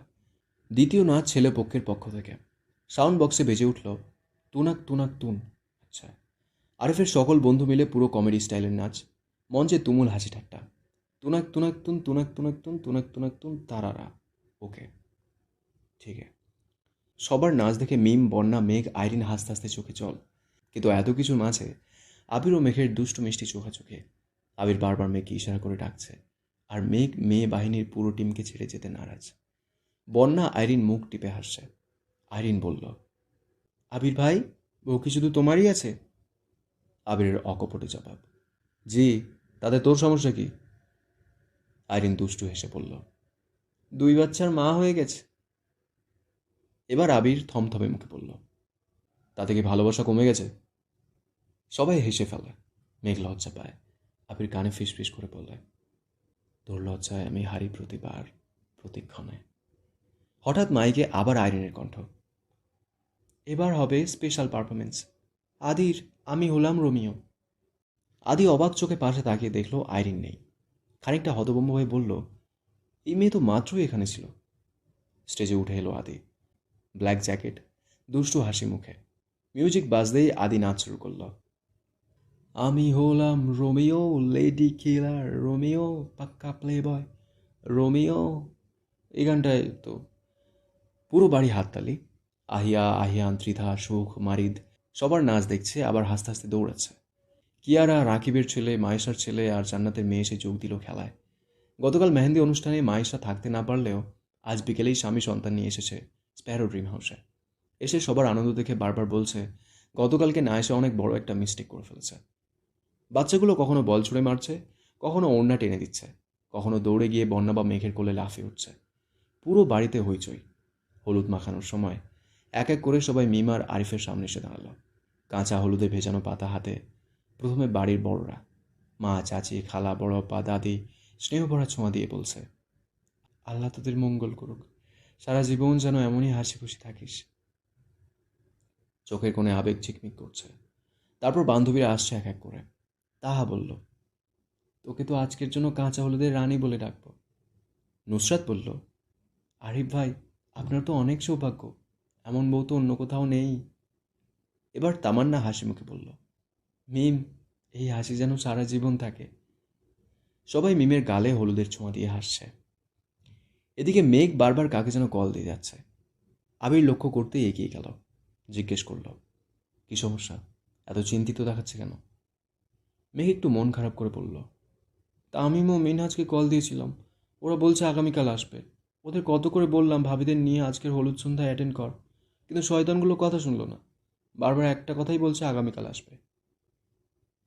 দ্বিতীয় নাচ ছেলে পক্ষের পক্ষ থেকে। সাউন্ড বক্সে বেজে উঠল তুনাক তুনাক তুন। আচ্ছা, আরিফের সকল বন্ধু মিলে পুরো কমেডি স্টাইলের নাচ। মঞ্চে তুমুল হাসি ঠাট্টা। তুনাক তুনাক তুন তুনাক তুনাক তুন তুনাক তুনাক তুন তারারা। ওকে, ঠিক আছে। সবার নাচ দেখে মিম, বন্যা, মেঘ, আইরিন হাসতে হাসতে চোখে জল। কিন্তু এত কিছুর মাঝে আবির ও মেঘের দুষ্টু মিষ্টি চোখাচোখে। আবির বারবার মেঘকে ইশারা করে ডাকছে, আর মেঘ মেয়ে বাহিনীর পুরো টিমকে ছেড়ে যেতে নারাজ। বন্যা আইরিন মুখ টিপে হাসছে। আইরিন বলল, আবির ভাই, বউ কি শুধু তোমারই আছে? আবিরের অকপটে জবাব, জি, তাতে তোর সমস্যা কি? আইরিন দুষ্টু হেসে বলল, দুই বাচ্চার মা হয়ে গেছে। এবার আবির থমথমে মুখে বলল, তাতে কি ভালোবাসা কমে গেছে? সবাই হেসে ফেলে। মেঘ লজ্জা পায়। আবির কানে ফিসফিস করে বলে, তোর লজ্জায় আমি হারি প্রতিবার, প্রতিক্ষণে। হঠাৎ মাইকে আবার আইরিনের কণ্ঠ, এবার হবে স্পেশাল পারফরমেন্স। আদির আমি হলাম রোমিও। আদি অবাক চোখে পাশে তাকিয়ে দেখলো আইরিন নেই। খানিকটা হতভম্ব হয়ে বলল, এই মেয়ে তো মাত্রই এখানে ছিল। স্টেজে উঠে এলো আদি, ব্ল্যাক জ্যাকেট, দুষ্টু হাসি মুখে। মিউজিক বাজতেই আদি নাচ শুরু করলো। আমি হলাম রোমিও, লেডি কিলার রোমিও, পাক্কা প্লে বয় রোমিও। এই গানটায় তো পুরো বাড়ি হাততালি। আহিয়া, আহিয়ান, ত্রিধা, সুখ, মারিদ সবার নাচ দেখছে, আবার হাসতে হাসতে দৌড়াচ্ছে। কিয়ারা, রাকিবের ছেলে, মায়েশার ছেলে আর জান্নাতের মেয়ে এসে যোগ দিল খেলায়। গতকাল মেহেন্দি অনুষ্ঠানে মায়েশা থাকতে না পারলেও আজ বিকেলেই স্বামী সন্তান নিয়ে এসেছে স্প্যারো ড্রিম হাউসে। এসে সবার আনন্দ দেখে বারবার বলছে গতকালকে না এসে অনেক বড় একটা মিস্টেক করে ফেলেছে। বাচ্চাগুলো কখনো বল ছুঁড়ে মারছে, কখনো ওড়না টেনে দিচ্ছে, কখনো দৌড়ে গিয়ে বন্যা বা মেঘের কোলে লাফিয়ে উঠছে। পুরো বাড়িতে হইচই। হলুদ মাখানোর সময় এক এক করে সবাই মিম আর আরিফের সামনে এসে দাঁড়ালো। কাঁচা হলুদে ভেজানো পাতা হাতে। প্রথমে বাড়ির বড়রা, মা, চাচি, খালা, বড় পা, দাদি স্নেহ ভরা ছোঁয়া দিয়ে বলছে, আল্লাহ তোদের মঙ্গল করুক, সারা জীবন যেন এমনই হাসি খুশি থাকিস। চোখের কোণে আবেগ ঝিকমিক করছে। তারপর বান্ধবীরা আসছে এক এক করে। তাহা বলল, তোকে তো আজকের জন্য কাঁচা হলুদের রানী বলে ডাকবো। নুসরাত বলল, আরিফ ভাই, আপনার তো অনেক সৌভাগ্য, এমন বউ তো অন্য কোথাও নেই। এবার তামান্না হাসি মুখে বলল, মিম, এই হাসি যেন সারা জীবন থাকে। সবাই মিমের গালে হলুদের ছোঁয়া দিয়ে হাসছে। এদিকে মেঘ বারবার কাকে যেন কল দিয়ে যাচ্ছে। আবির লক্ষ্য করতেই এগিয়ে গেল, জিজ্ঞেস করল, কি সমস্যা, এত চিন্তিত দেখাচ্ছে কেন? মেঘ একটু মন খারাপ করে বলল, তামিম ও মিনহাজকে কল দিয়েছিলাম, ওরা বলছে আগামীকাল আসবে। ওদের কত করে বললাম ভাবিদের নিয়ে আজকের হলুদ সন্ধ্যা অ্যাটেন্ড কর, কিন্তু শয়তানগুলো কথা শুনলো না। বারবার একটা কথাই বলছে আগামীকাল আসবে।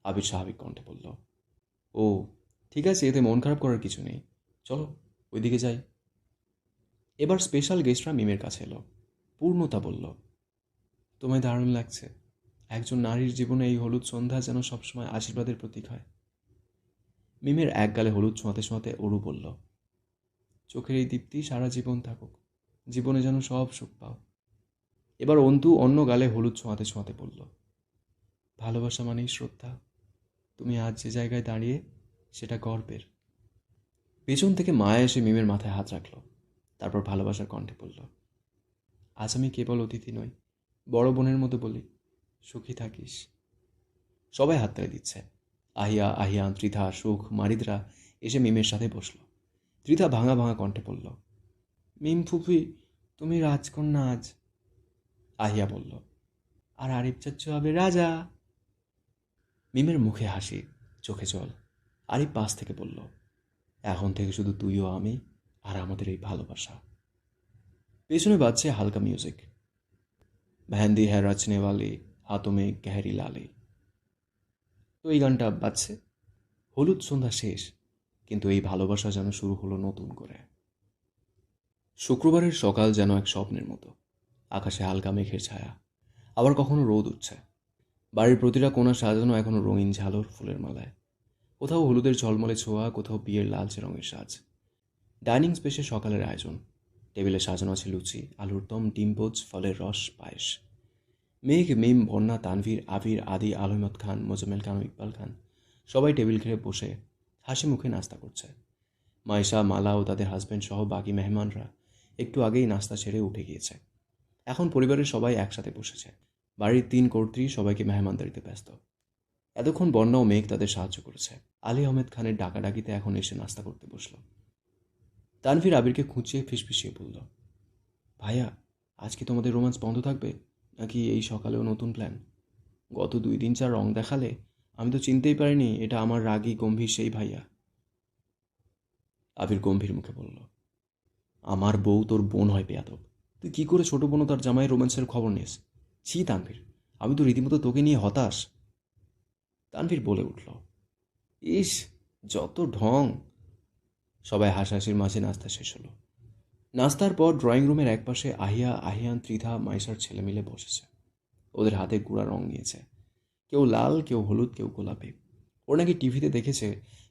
আবির স্বাভাবিক কণ্ঠে বলল, ও ঠিক আছে, এতে মন খারাপ করার কিছু নেই, চলো ওইদিকে যাই। এবার স্পেশাল গেস্টরা মিমের কাছে এলো। পূর্ণতা বলল, তোমায় দারুণ লাগছে। একজন নারীর জীবনে এই হলুদ সন্ধ্যা যেন সবসময় আশীর্বাদের প্রতীক হয়। মিমের এক গালে হলুদ ছোঁয়াতে ছোঁয়াতে অরু বলল, চোখের এই দীপ্তি সারা জীবন থাকুক, জীবনে যেন সব সুখ পাও। এবার অন্তু অন্য গালে হলুদ ছোঁয়াতে ছোঁয়াতে বলল, ভালোবাসা মানেই শ্রদ্ধা। তুমি আজ যে জায়গায় দাঁড়িয়ে, সেটা গর্বের। পেছন থেকে মায়া এসে মিমের মাথায় হাত রাখল। তারপর ভালোবাসার কণ্ঠে বলল, আজ আমি কেবল অতিথি নই, বড় বোনের মতো বলি, সুখী থাকিস। সবাই হাততালি দিচ্ছে। আহিয়া, আহিয়ান, ত্রিধা, সুখ, মারিদরা এসে মিমের সাথে বসল। ত্রিধা ভাঙা ভাঙা কণ্ঠে বলল, মিম ফুফি, তুমি রাজকন্যা আজ। আহিয়া বলল, আর আরিফ চাচ্চু হবে রাজা। মিমের মুখে হাসি, চোখে জল। আরিফ পাশ থেকে বলল, এখন থেকে শুধু তুইও আমি আর আমাদের এই ভালোবাসা। পেছনে বাজছে হালকা মিউজিক। মেহেন্দি হ্যাঁ রচনে ওয়ালি, হাতোঁ মে গহরি লালি। তো এই গানটা বাজছে। হলুদ সন্ধ্যা শেষ, কিন্তু এই ভালোবাসা যেন শুরু হলো নতুন করে। শুক্রবারের সকাল যেন এক স্বপ্নের মতো। আকাশে হালকা মেঘের ছায়া, আবার কখনো রোদ উঠছে। বাড়ির প্রতিটা কোণা সাজানো এখনো রঙিন ঝালর, ফুলের মালায়। কোথাও হলুদের ঝলমলে ছোঁয়া, কোথাও বিয়ের লালচে রঙের সাজ। ডাইনিং স্পেসে সকালের আয়োজন। টেবিলে সাজানো আছে লুচি, আলুর দম, ডিম পোচ, ফলের রস, পায়েস। মেঘ, মিম, বন্যা, তানভীর, আবির, আদি, আলমত খান, মোজাম্মেল খান ও ইকবাল খান সবাই টেবিল ঘিরে বসে হাসি মুখে নাস্তা করছে। মাইশা, মালা ও তাদের হাজব্যান্ড সহ বাকি মেহমানরা একটু আগেই নাস্তা ছেড়ে উঠে গিয়েছে। এখন পরিবারের সবাই একসাথে বসেছে। বাড়ির 3 কর্ত্রী সবাইকে মেহমানদারিতে ব্যস্ত। এতক্ষণ বন্যা ও মেঘ তাদের সাহায্য করেছে। আলী আহমেদ খানের ডাকাডাকিতে এখন এসে নাস্তা করতে বসল। তানভীর আবিরকে খুঁচিয়ে ফিসফিসিয়ে বলল, ভাইয়া, আজ কি তোমাদের রোম্যান্স বন্ধ থাকবে, নাকি এই সকালেও নতুন প্ল্যান? গত 2 দিন যা রং দেখালে, আমি তো চিনতেই পারিনি এটা আমার রাগী গম্ভীর সেই ভাইয়া। আবির গম্ভীর মুখে বলল, আমার বউ তোর বোন হয় বেয়াদব। তুই কি করে ছোট বোন তার জামাই রোম্যান্সের খবর নিস? ছি তানভীর, আমি তো রীতিমতো তোকে নিয়ে হতাশ। তানভীর বলে উঠল, ইস, যত ঢং। সবাই হাসাহাসির মাঝে নাস্তা শেষ হলো। নাস্তার পর ড্রয়িং রুমের একপাশে আহিয়া, আহিয়ান, ত্রিধা, মাইশার ছেলে মিলে বসেছে। ওদের হাতে গুঁড়া রং নিয়েছে। কেউ লাল, কেউ হলুদ, কেউ গোলাপি। ওরা নাকি টিভিতে দেখেছে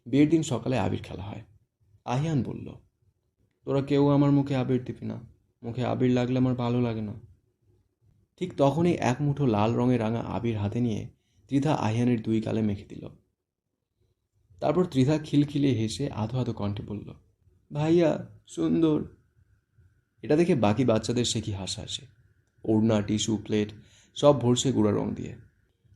বিয়ের দিন সকালে আবির খেলা হয়। আহিয়ান বলল, তোরা কেউ আমার মুখে আবির দিবি না, মুখে আবির লাগলে আমার ভালো লাগে না। ঠিক তখনই এক মুঠো লাল রঙের রাঙা আবির হাতে নিয়ে ত্রিধা আহিয়ানের 2 গালে মেখে দিল। তারপর ত্রিধা খিলখিলিয়ে হেসে আধো আধো কণ্ঠে বলল, ভাইয়া সুন্দর। এটা দেখে বাকি বাচ্চাদের সে কি হাসাহাসি। ওড়না, টিস্যু, প্লেট সব ভরছে গুঁড়া রং দিয়ে।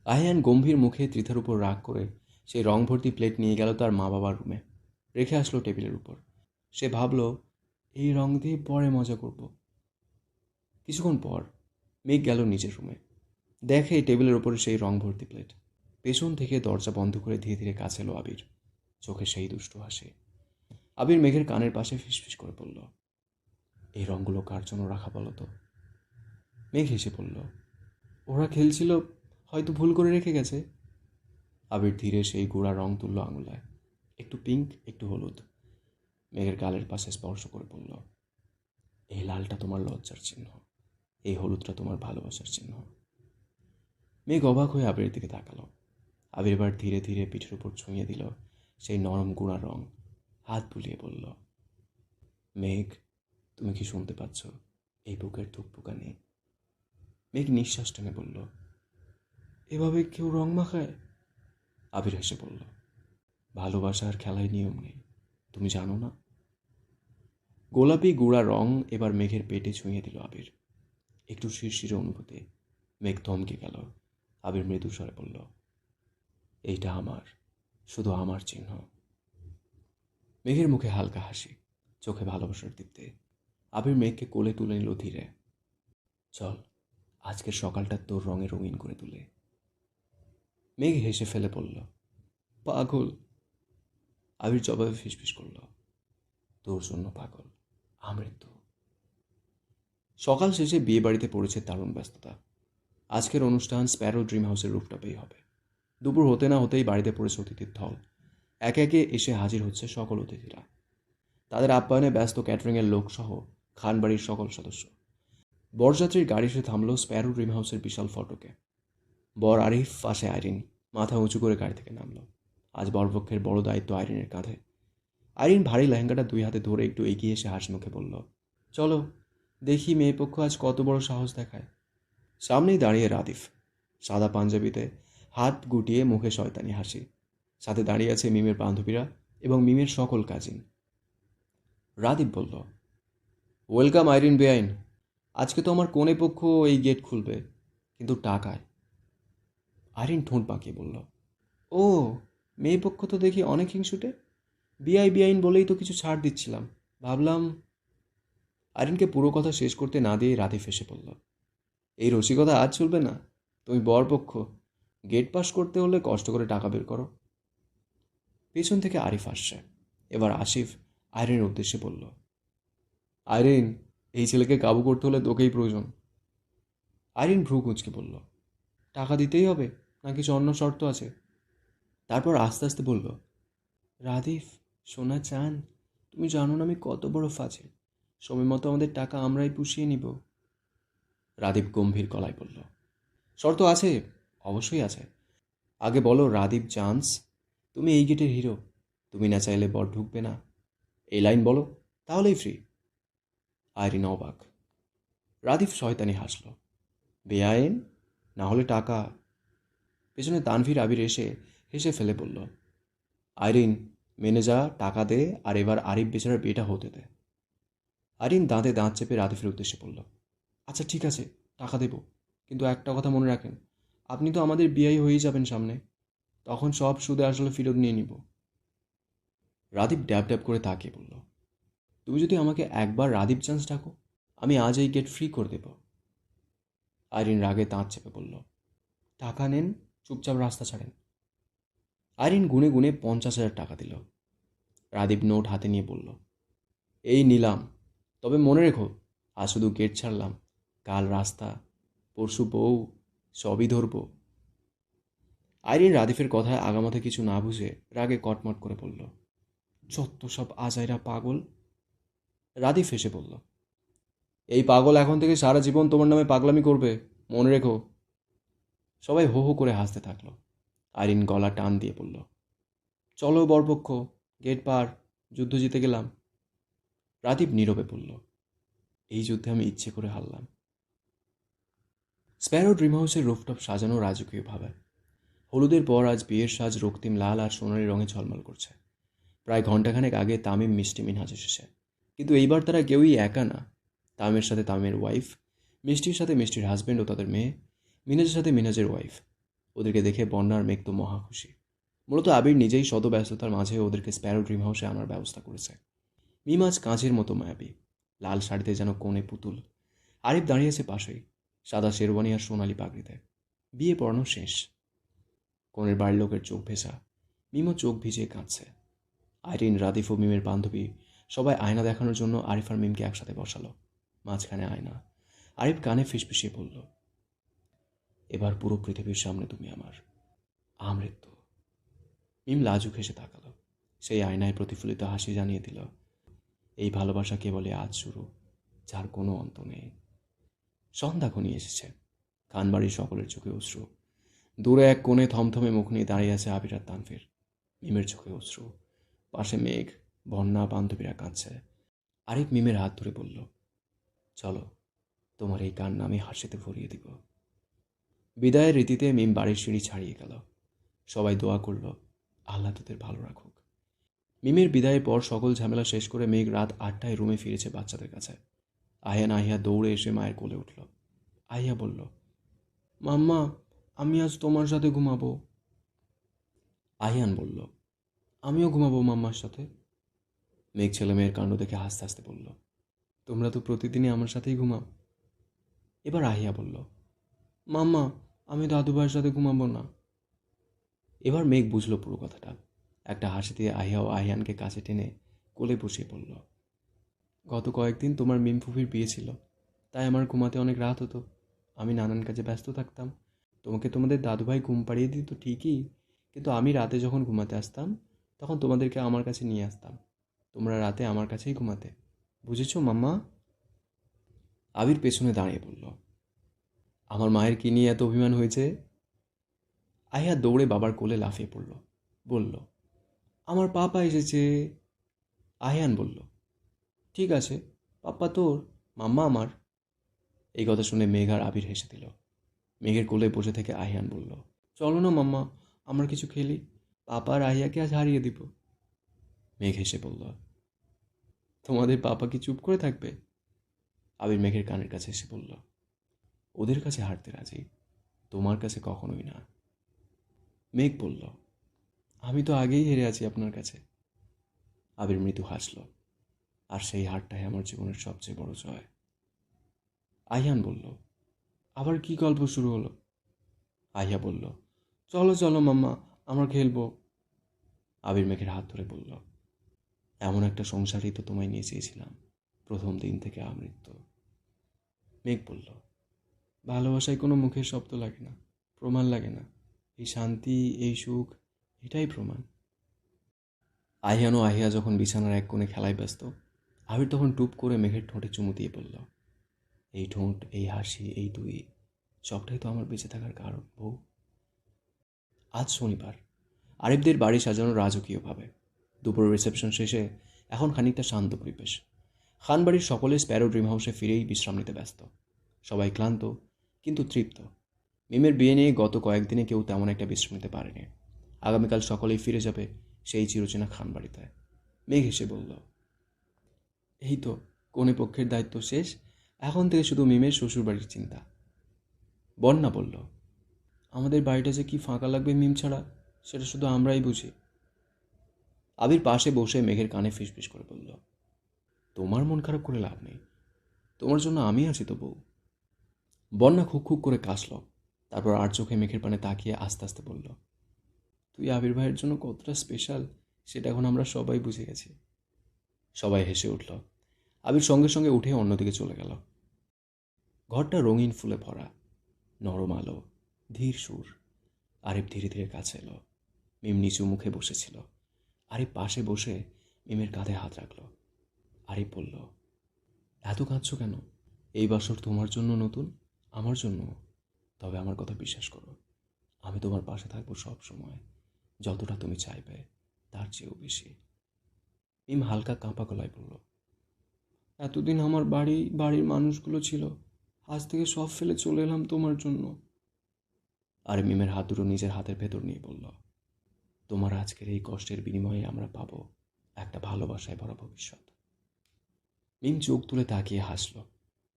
আহিয়ান গম্ভীর মুখে ত্রিধার উপর রাগ করে সেই রং ভর্তি প্লেট নিয়ে গেল তার মা বাবার রুমে, রেখে আসলো টেবিলের উপর। সে ভাবল, এই রং দিয়ে পরে মজা করব। কিছুক্ষণ পর মেঘ গেল নিজের রুমে, দেখে টেবিলের উপরে সেই রং ভর্তি প্লেট। পেছন থেকে দরজা বন্ধ করে ধীরে ধীরে কাছে এলো আবির, চোখে সেই দুষ্টু হাসি। আবির মেঘের কানের পাশে ফিসফিস করে বলল, এই রঙগুলো কার জন্য রাখা বলো তো? মেঘ হেসে বলল, ওরা খেলছিল, হয়তো ভুল করে রেখে গেছে। আবির ধীরে সেই গুঁড়া রং তুলল আঙুলায়, একটু পিঙ্ক, একটু হলুদ। মেঘের গালের পাশে স্পর্শ করে বলল, এই লালটা তোমার লজ্জার চিহ্ন, এই হলুদটা তোমার ভালোবাসার চিহ্ন। মেঘ অবাক হয়ে আবিরের দিকে তাকালো। আবির এবার ধীরে ধীরে পিঠের উপর ছুঁয়ে দিল সেই নরম গুঁড়া রং, হাত বুলিয়ে বলল, মেঘ, তুমি কি শুনতে পাচ্ছ এই বুকের ধুকপুকানি? মেঘ নিঃশ্বাস টেনে বলল, এভাবে কেউ রং মাখায়? আবির হেসে বলল, ভালোবাসার খেলায় নিয়ম নেই, তুমি জানো না? গোলাপি গুঁড়া রং এবার মেঘের পেটে ছুঁয়ে দিল আবির। একটু শিরশিরে অনুভূতি। মেঘ থমকে গেল। আবির মৃদু স্বরে বলল, এইটা আমার, শুধু আমার চিহ্ন। মেঘের মুখে হালকা হাসি, চোখে ভালোবাসার দীপ্তি। আবির মেঘকে কোলে তুলে নিল ধীরে। চল, আজকের সকালটা তোর রঙে রঙিন করে তুলে। মেঘ হেসে ফেলে বলল, পাগল। আবির জবাবে ফিসফিস করল, তোর জন্য পাগল, আমৃত্যু। সকাল শেষে বিয়ে বাড়িতে পড়েছে দারুণ ব্যস্ততা। আজকের অনুষ্ঠান স্প্যারো ড্রিম হাউসের রুফটপেই হবে। দুপুর হতে না হতেই বাড়িতে পড়েছে অতিথির ঢল। একে একে এসে হাজির হচ্ছে সকল অতিথিরা। তাদের আপ্যায়নে ব্যস্ত ক্যাটারিংয়ের লোকসহ খানবাড়ির সকল সদস্য। বরযাত্রীর গাড়ি এসে থামল স্প্যারো ড্রিম হাউসের বিশাল ফটকে। বর আরিফ, পাশে আইরিন মাথা উঁচু করে গাড়ি থেকে নামল। আজ বরপক্ষের বড় দায়িত্ব আইরিনের কাঁধে। আইরিন ভারী লেহেঙ্গাটা 2 হাতে ধরে একটু এগিয়ে এসে হাসি মুখে বলল, চলো দেখি মেয়েপক্ষ আজ কত বড় সাহস দেখায়। সামনেই দাঁড়িয়ে রাদিফ, সাদা পাঞ্জাবিতে হাত গুটিয়ে মুখে শয়তানি হাসি। সাথে দাঁড়িয়ে আছে মিমের বান্ধবীরা এবং মিমের সকল কাজিন। রাদীপ বলল, ওয়েলকাম আইরিন বেআইন। আজকে তো আমার কনে পক্ষ এই গেট খুলবে, কিন্তু টাকায়। আইরিন ঠোঁট বাঁকিয়ে বলল, ও, মেয়ে পক্ষ তো দেখি অনেক হিংসুটে। বেআইন বলেই তো কিছু ছাড় দিচ্ছিলাম, ভাবলাম। আইরিনকে পুরো কথা শেষ করতে না দিয়ে রাতে ফেসে পড়ল, এই রসিকতা আজ চলবে না। তুমি বরপক্ষ, গেট পাস করতে হলে কষ্ট করে টাকা বের করো। পেছন থেকে আরিফ আসছে। এবার আসিফ আইরিনের উদ্দেশ্যে বলল, আইরিন, এই ছেলেকে কাবু করতে হলে তোকেই প্রয়োজন। আইরিন ভ্রু কুঁচকে বলল, টাকা দিতেই হবে না কিছু অন্য শর্ত আছে? তারপর আস্তে আস্তে বলল, রাদিফ, সোনা চান, তুমি জানো না আমি কত বড় ফাজিল। সময় মতো আমাদের টাকা আমরাই পুষিয়ে নিব। রাদীপ গম্ভীর গলায় বলল, শর্ত আছে, অবশ্যই আছে। আগে বলো রাদীপ চান্স, তুমি এই গেটের হিরো, তুমি না চাইলে বর ঢুকবে না। এই লাইন বলো, তাহলেই ফ্রি। আইরিন অবাক। রাদীপ শয়তানি হাসল, বেআইন, না হলে টাকা। পেছনে তানভীর আবির এসে হেসে ফেলে বলল, আইরিন, মেনে যা, টাকা দে, আর এবার আরিফ বেচারার বিয়েটা হতে দে। আইরিন দাঁতে দাঁত চেপে রাদিফের উদ্দেশ্যে বলল, আচ্ছা ঠিক আছে, টাকা দেব, কিন্তু একটা কথা মনে রাখেন, আপনি তো আমাদের বিয়ে হয়েই যাবেন সামনে, তখন সব সুদে আসলে ফেরত নিয়ে নিব। রাদীপ ড্যাব ড্যাব করে তাকিয়ে বলল, তুমি যদি আমাকে একবার রাদীপ চান্স ডাকো, আমি আজ এই গেট ফ্রি করে দেব। আইরিন রাগে দাঁত চেপে বলল, টাকা নেন, চুপচাপ রাস্তা ছাড়েন। আইরিন গুনে গুনে 50,000 টাকা দিল। রাদীপ নোট হাতে নিয়ে বলল, এই নিলাম, তবে মনে রেখো, আজ শুধু গেট ছাড়লাম, কাল রাস্তা, পরশু বউ, সবই ধরব। আইরিন রাদিফের কথায় আগামাথা কিছু না বুঝে রাগে কটমট করে বলল, যত সব আজাইরা পাগল। রাদিফ এসে বলল, এই পাগল এখন থেকে সারা জীবন তোমার নামে পাগলামি করবে, মনে রেখো। সবাই হো হো করে হাসতে থাকলো। আইরিন গলা টান দিয়ে বলল, চলো বরপক্ষ, গেট পার, যুদ্ধ জিতে গেলাম। রাদীপ নীরবে বলল, এই যুদ্ধে আমি ইচ্ছে করে হারলাম। স্প্যারো ড্রিম হাউসের রুফটপ সাজানো রাজকীয়ভাবে। হলুদের পর আজ বিয়ের সাজ রক্তিম লাল আর সোনালি রঙে ঝলমল করছে। প্রায় ঘণ্টাখানেক আগে তামিম মিষ্টি মিনহাজ এসেছে, কিন্তু এইবার তারা কেউই একা না। তামিমের সাথে তামিমের ওয়াইফ, মিষ্টির সাথে মিষ্টির হাজব্যান্ড ও তাদের মেয়ে, মিনহাজের সাথে মিনহাজের ওয়াইফ। ওদেরকে দেখে বন্যার মেঘ তো মহা খুশি। মূলত আবির নিজেই শত ব্যস্ততার মাঝে ওদেরকে স্প্যারো ড্রিম হাউসে আনার ব্যবস্থা করেছে। মিম আজ কাঁচের মতো মায়াবী, লাল শাড়িতে যেন কোণে পুতুল। আরিফ দাঁড়িয়েছে পাশেই, সাদা শেরওয়ানি আর সোনালি পাগড়িতে। বিয়ে পড়ানো শেষ। কনের বাড়ির লোকের চোখ ভেসা, মিমও চোখ ভিজিয়ে কাঁদছে। আইরিন, রাদিফ ও মিমের বান্ধবী সবাই আয়না দেখানোর জন্য আরিফ আর মিমকে একসাথে বসালো। মাঝখানে আয়না। আরিফ কানে ফিসফিসিয়ে বলল, এবার পুরো পৃথিবীর সামনে তুমি আমার আমৃত্যু। মিম লাজুক হেসে তাকালো। সেই আয়নায় প্রতিফলিত হাসি জানিয়ে দিল, এই ভালোবাসা কেবলই আজ শুরু, যার কোনো অন্ত নেই। সন্ধ্যা ঘনিয়ে এসেছে। খানবাড়ির সকলের চোখে অশ্রু। দূরে এক কোণে থমথমে মুখ নিয়ে দাঁড়িয়ে আছে আবির আর তানভীর। মিমের চোখে অশ্রু। পাশে মেঘ, বন্যা, বান্ধবীরা কাঁদছে। আরিফ মিমের হাত ধরে বলল, চলো, তোমার এই কান্না আমি হাসিতে ভরিয়ে দিব। বিদায়ের রীতিতে মিম বাড়ির সিঁড়ি ছাড়িয়ে গেল। সবাই দোয়া করল, আল্লাহ তোদের ভালো রাখুক। মিমের বিদায়ের পর সকল ঝামেলা শেষ করে মেঘ রাত 8টায় রুমে ফিরেছে বাচ্চাদের কাছে। আহিয়া দৌড়ে এসে মায়ের কোলে উঠল। আহিয়া বলল, মাম্মা, আমি আজ তোমার সাথে ঘুমাবো। আহিয়ান বলল, আমিও ঘুমাবো মাম্মার সাথে। মেঘ ছেলে মেয়ের কাণ্ড দেখে হাসতে হাসতে বলল, তোমরা তো প্রতিদিনই আমার সাথেই ঘুমাও। এবার আহিয়া বলল, মাম্মা, আমি দাদু ভাইয়ের সাথে ঘুমাবো না। এবার মেঘ বুঝল পুরো কথাটা। একটা হাসি দিয়ে আহিয়া ও আহিয়ানকে কাছে টেনে কোলে বসিয়ে বলল, গত কয়েকদিন তোমার মিম ফুফির বিয়ে ছিল, তাই আমার ঘুমাতে অনেক রাত হতো। আমি নানান কাজে ব্যস্ত থাকতাম। তোমাকে তোমাদের দাদুভাই ঘুম পাড়িয়ে দিত ঠিকই, কিন্তু আমি রাতে যখন ঘুমাতে আসতাম তখন তোমাদেরকে আমার কাছে নিয়ে আসতাম। তোমরা রাতে আমার কাছেই ঘুমাতে, বুঝেছো মাম্মা? আবির পেছনে দাঁড়িয়ে বলল, আমার মায়ের কি নিয়ে এত অভিমান হয়েছে? আহিয়া দৌড়ে বাবার কোলে লাফিয়ে পড়ল, বলল, আমার পাপা এসেছে। আহিয়ান বলল, ঠিক আছে, পাপ্পা তোর, মাম্মা আমার। এই কথা শুনে মেঘ আর আবির হেসে দিল। মেঘের কোলে বসে থেকে আহিয়ান বলল, চলো না মাম্মা, আমরা কিছু খেলি। পাপা আর আহিয়াকে আজ হারিয়ে দিব। মেঘ হেসে বলল, তোমাদের পাপা কি চুপ করে থাকবে? আবির মেঘের কানের কাছে এসে বলল, ওদের কাছে হারতে রাজি, তোমার কাছে কখনোই না। মেঘ বলল, আমি তো আগেই হেরে আছি আপনার কাছে। আবির মৃদু হাসল, আর সেই হারটাই আমার জীবনের সবচেয়ে বড় জয়। আহিয়ান বলল, আবার কি গল্প শুরু হলো? আহিয়া বলল, চলো চলো মাম্মা, আমরা খেলবো। আবির মেঘের হাত ধরে বলল, এমন একটা সংসারই তো তোমায় নিয়ে চেয়েছিলাম, প্রথম দিন থেকে আমৃত্যু। মেঘ বলল, ভালোবাসায় কোনো মুখের শব্দ লাগে না, প্রমাণ লাগে না। এই শান্তি, এই সুখ, এটাই প্রমাণ। আহিয়ান ও আহিয়া যখন বিছানার এক কোণে খেলায় ব্যস্ত, আবির তখন টুপ করে মেঘের ঠোঁটে চুমু দিয়ে বলল, এই ঠোঁট, এই হাসি, এই তুই, সবটাই তো আমার বেঁচে থাকার কারণ বউ। আজ শনিবার, আরিফদের বাড়ি সাজানো রাজকীয়ভাবে। দুপুরের রিসেপশন শেষে এখন খানিকটা শান্ত পরিবেশ। খানবাড়ির সকলে স্প্যারো ড্রিম হাউসে ফিরেই বিশ্রাম নিতে ব্যস্ত। সবাই ক্লান্ত কিন্তু তৃপ্ত। মিমের বিয়ে নিয়ে গত কয়েকদিনে কেউ তেমন একটা বিশ্রাম নিতে পারেনি। আগামীকাল সকলেই ফিরে যাবে সেই চিরচেনা খানবাড়িতে। মেঘ হেসে বলল, এই তো কনে পক্ষের দায়িত্ব শেষ, এখন থেকে শুধু মিমের শ্বশুরবাড়ির চিন্তা। বন্যা বলল, আমাদের বাড়িটা যে কি ফাঁকা লাগবে মিম ছাড়া, সেটা শুধু আমরাই বুঝি। আবির পাশে বসে মেঘের কানে ফিসফিস করে বলল, তোমার মন খারাপ করে লাভ নেই, তোমার জন্য আমি আছি তো বউ। বন্যা খুক খুক করে কাশল, তারপর আর চোখে মেঘের পানে তাকিয়ে আস্তে আস্তে বলল, তুই আবির ভাইয়ের জন্য কতটা স্পেশাল সেটা এখন আমরা সবাই বুঝে গেছি। সবাই হেসে উঠল। আবির সঙ্গে সঙ্গে উঠে অন্যদিকে চলে গেল। ঘরটা রঙিন ফুলে ভরা, নরম আলো, ধীর সুর। আরিফ ধীরে ধীরে কাছে এলো। মিম নিচু মুখে বসেছিল। আরিফ পাশে বসে মিমের কাঁধে হাত রাখল। আরিফ বলল, এত কাঁদছো কেন? এই বাসর তোমার জন্য নতুন, আমার জন্য। তবে আমার কথা বিশ্বাস করো, আমি তোমার পাশে থাকবো সব সময়, যতটা তুমি চাইবে তার চেয়েও বেশি। মিম হালকা কাঁপা গলায় বলল, এতদিন আমার বাড়ির মানুষগুলো ছিল, আজ থেকে সব ফেলে চলে এলাম তোমার জন্য। আর মিমের হাত দুটো নিজের হাতের ভেতর নিয়ে বলল, তোমার আজকের এই কষ্টের বিনিময়ে আমরা পাবো একটা ভালোবাসায় ভরা ভবিষ্যৎ। মিম চোখ তুলে তাকিয়ে হাসল।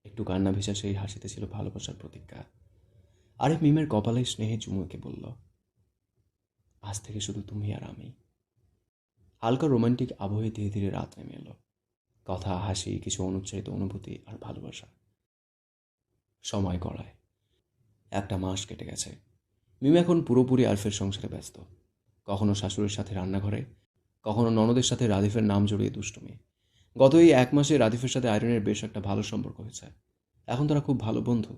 একটু কান্না ভেজা সেই হাসিতে ছিল ভালোবাসার প্রতিজ্ঞা। আরিফ মিমের কপালে স্নেহে চুমুকে বলল, আজ থেকে শুধু তুমি আর আমি। হালকা রোমান্টিক আবহে ধীরে ধীরে রাত নেমে এলো। কথা, হাসি, কিছু অনুচ্চারিত অনুভূতি আর ভালোবাসা। সময় গড়ায়। একটা মাস কেটে গেছে। মিম এখন পুরোপুরি আরফের সংসারে ব্যস্ত। কখনো শাশুড়ির সাথে রান্নাঘরে, কখনো ননদের সাথে রাদিফের নাম জড়িয়ে দুষ্টুমি। গত এই এক মাসে রাদিফের সাথে আয়রনের বেশ একটা ভালো সম্পর্ক হয়েছে। এখন তারা খুব ভালো বন্ধু।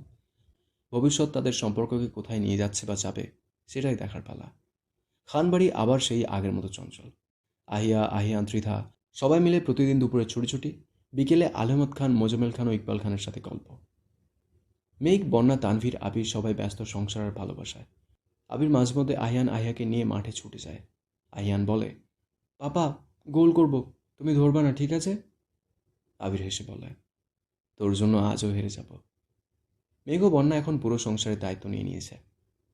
ভবিষ্যৎ তাদের সম্পর্ককে কোথায় নিয়ে যাচ্ছে বা যাবে সেটাই দেখার পালা। খানবাড়ি আবার সেই আগের মতো চঞ্চল। আহিয়ান, ত্রিধা সবাই মিলে প্রতিদিন দুপুরে ছুটি, বিকেলে আলহামদ খান, মোজাম্মেল খান ও ইকবাল খানের সাথে গল্প। মেঘ, বন্যা, তানভীর, আবির সবাই ব্যস্ত সংসার আর ভালোবাসায়। আবির মাঝে মধ্যে আহিয়াকে নিয়ে মাঠে ছুটে যায়। আহিয়ান বলে, পাপা, গোল করব, তুমি ধরবা না, ঠিক আছে? আবির হেসে বলে, তোর জন্য আজও হেরে যাব। মেঘ ও বন্যা এখন পুরো সংসারের দায়িত্ব নিয়ে নিয়েছে।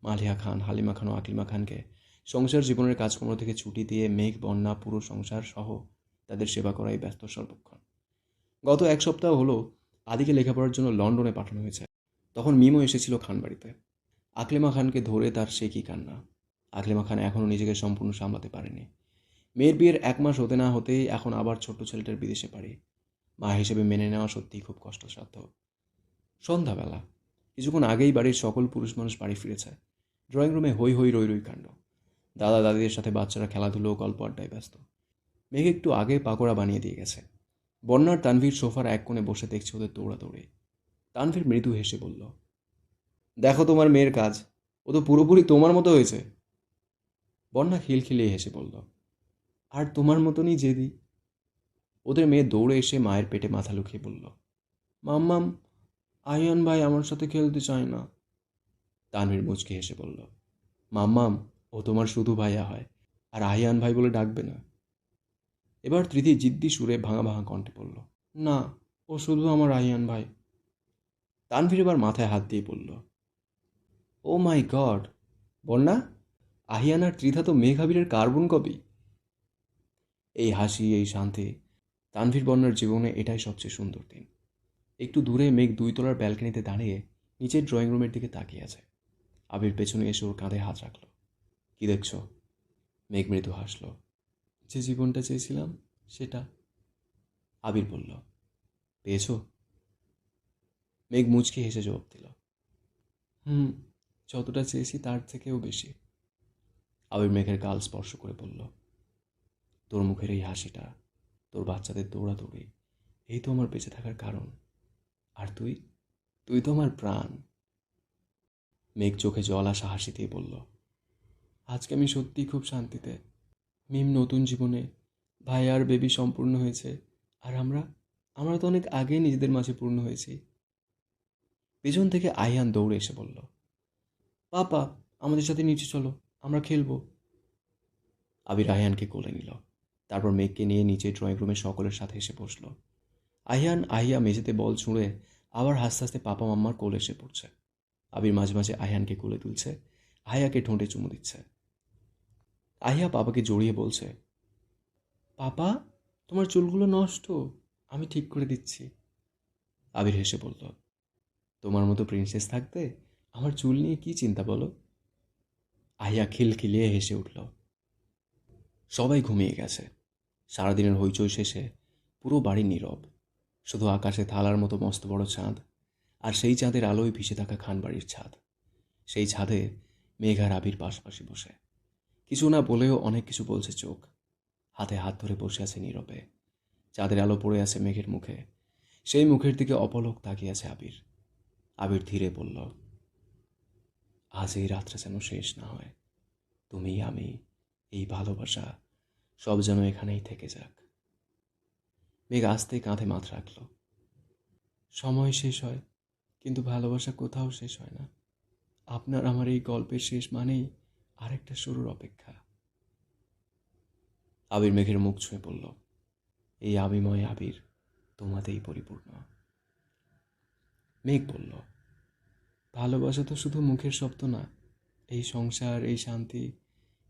মালিহা খান, হালিমা খান ও আকলিমা খানকে সংসার জীবনের কাজকর্ম থেকে ছুটি দিয়ে মেঘ, বন্যা পুরো সংসার সহ তাদের সেবা করাই ব্যস্ত সর্বক্ষণ। গত এক সপ্তাহ হলো আদিকে লেখাপড়ার জন্য লন্ডনে পাঠানো হয়েছে। তখন মিমও এসেছিল খানবাড়িতে। আকলিমা খানকে ধরে তার সে কি কান্না। আকলিমা খান এখনও নিজেকে সম্পূর্ণ সামলাতে পারেনি। মেয়ের বিয়ের এক মাস হতে না হতেই এখন আবার ছোট্ট ছেলেটার বিদেশে পাড়ি। মা হিসেবে মেনে নেওয়া সত্যিই খুব কষ্টসাধ্য। সন্ধ্যাবেলা, কিছুক্ষণ আগেই বাড়ির সকল পুরুষ মানুষ বাড়ি ফিরেছে। ড্রয়িং রুমে হৈ হৈ রই রই কাণ্ড। দাদা দাদিদের সাথে বাচ্চারা খেলাধুলো ও গল্প আড্ডায় ব্যস্ত। মেঘ একটু আগে পাকোড়া বানিয়ে দিয়ে গেছে। বন্যার তানভীর সোফার এক কোণে বসে দেখছে ওদের দৌড়াদৌড়ি। তানভীর মৃদু হেসে বলল, দেখো তোমার মেয়ের কাজ, ও তো পুরোপুরি তোমার মতো হয়েছে। বন্যা খিলখিলিয়ে হেসে বলল, আর তোমার মতনই জেদি। ওদের মেয়ে দৌড়ে এসে মায়ের পেটে মাথা লুকিয়ে বলল, মাম্মাম, আয়ান ভাই আমার সাথে খেলতে চায় না। তানভীর মুচকি হেসে বলল, মাম্মাম, ও তোমার শুধু ভাইয়া হয়, আর আহিয়ান ভাই বলে ডাকবে না। এবার তৃতীয় জিদ্দি সুরে ভাঙা ভাঙা কণ্ঠে বলল, না, ও শুধু আমার আহিয়ান ভাই। তানভীর এবার মাথায় হাত দিয়ে বলল, ও মাই গড, বন্যা, আহিয়ান আর ত্রিধা তো মেঘ আবিরের কার্বন কপি। এই হাসি, এই শান্তি, তানভীর বন্যার জীবনে এটাই সবচেয়ে সুন্দর দিন। একটু দূরে মেঘ 2 তলার ব্যালকনিতে দাঁড়িয়ে নিচের ড্রয়িং রুমের দিকে তাকিয়ে আছে। আবির পেছনে এসে ওর কাঁধে হাত রাখল। কি দেখছ? মেঘ মৃদু হাসল। যে জীবনটা চেয়েছিলাম সেটা। আবির বলল, পেয়েছো? মেঘ মুচকি হেসে জবাব দিল, হুম, যতটা চেয়েছি তার থেকেও বেশি। আবির মেঘের গাল স্পর্শ করে বলল, তোর মুখের এই হাসিটা, তোর বাচ্চাদের দৌড়াদৌড়ি, এই তো আমার বেঁচে থাকার কারণ। আর তুই, তুই তো আমার প্রাণ। মেঘ চোখে জল আসা হাসি দিয়ে বলল, আজকে আমি সত্যিই খুব শান্তিতে। মিম নতুন জীবনে, ভাই আর বেবি সম্পূর্ণ হয়েছে। আর আমরা আমরা তো অনেক আগেই নিজেদের মাঝে পূর্ণ হয়েছি। পেছন থেকে আইয়ান দৌড়ে এসে বলল, পাপা, আমাদের সাথে নিচে চলো, আমরা খেলবো। আবির আইয়ানকে কোলে নিল। তারপর মেঘকে নিয়ে নিচে ড্রয়িং রুমে সকলের সাথে এসে বসল। আহিয়ান আহিয়া মেঝেতে বল ছুঁড়ে আবার হাসতে হাসতে পাপা মাম্মার কোলে এসে পড়ছে। আবির মাঝে মাঝে আহিয়ানকে কোলে তুলছে, আহিয়াকে ঠোঁটে চুমু দিচ্ছে। আহিয়া পাপাকে জড়িয়ে বলছে, পাপা, তোমার চুলগুলো নষ্ট, আমি ঠিক করে দিচ্ছি। আবির হেসে বলল, তোমার মতো প্রিন্সেস থাকতে আমার চুল নিয়ে কি চিন্তা বলো। আহিয়া খিলখিলিয়ে হেসে উঠল। সবাই ঘুমিয়ে গেছে। সারাদিনের হইচই শেষে পুরো বাড়ি নীরব। শুধু আকাশে থালার মতো মস্ত বড় চাঁদ, আর সেই চাঁদের আলোয় ভেসে থাকা খানবাড়ির ছাদ। সেই ছাদে মেঘ আর আবির পাশাপাশি বসে। কিছু না বলেও অনেক কিছু বলছে চোখ। হাতে হাত ধরে বসে আছে নীরবে। চাঁদের আলো পড়ে আছে মেঘের মুখে। সেই মুখের দিকে অপলক তাকিয়ে আছে আবির। আবির ধীরে বলল, আজ এই রাত্রে যেন শেষ না হয়। তুমি, আমি, এই ভালোবাসা, সব যেন এখানেই থেকে যাক। মেঘ আস্তে কাঁধে মাথা রাখল। সময় শেষ হয়, কিন্তু ভালোবাসা কোথাও শেষ হয় না। আপনার আমার এই গল্পের শেষ মানেই আরেকটা শুরুর অপেক্ষা। আবির মেঘের মুখ ছুঁয়ে বলল, এই আবিময় আবির তোমাতেই পরিপূর্ণ। মেঘ বলল, ভালোবাসা তো শুধু মুখের শব্দ না, এই সংসার, এই শান্তি,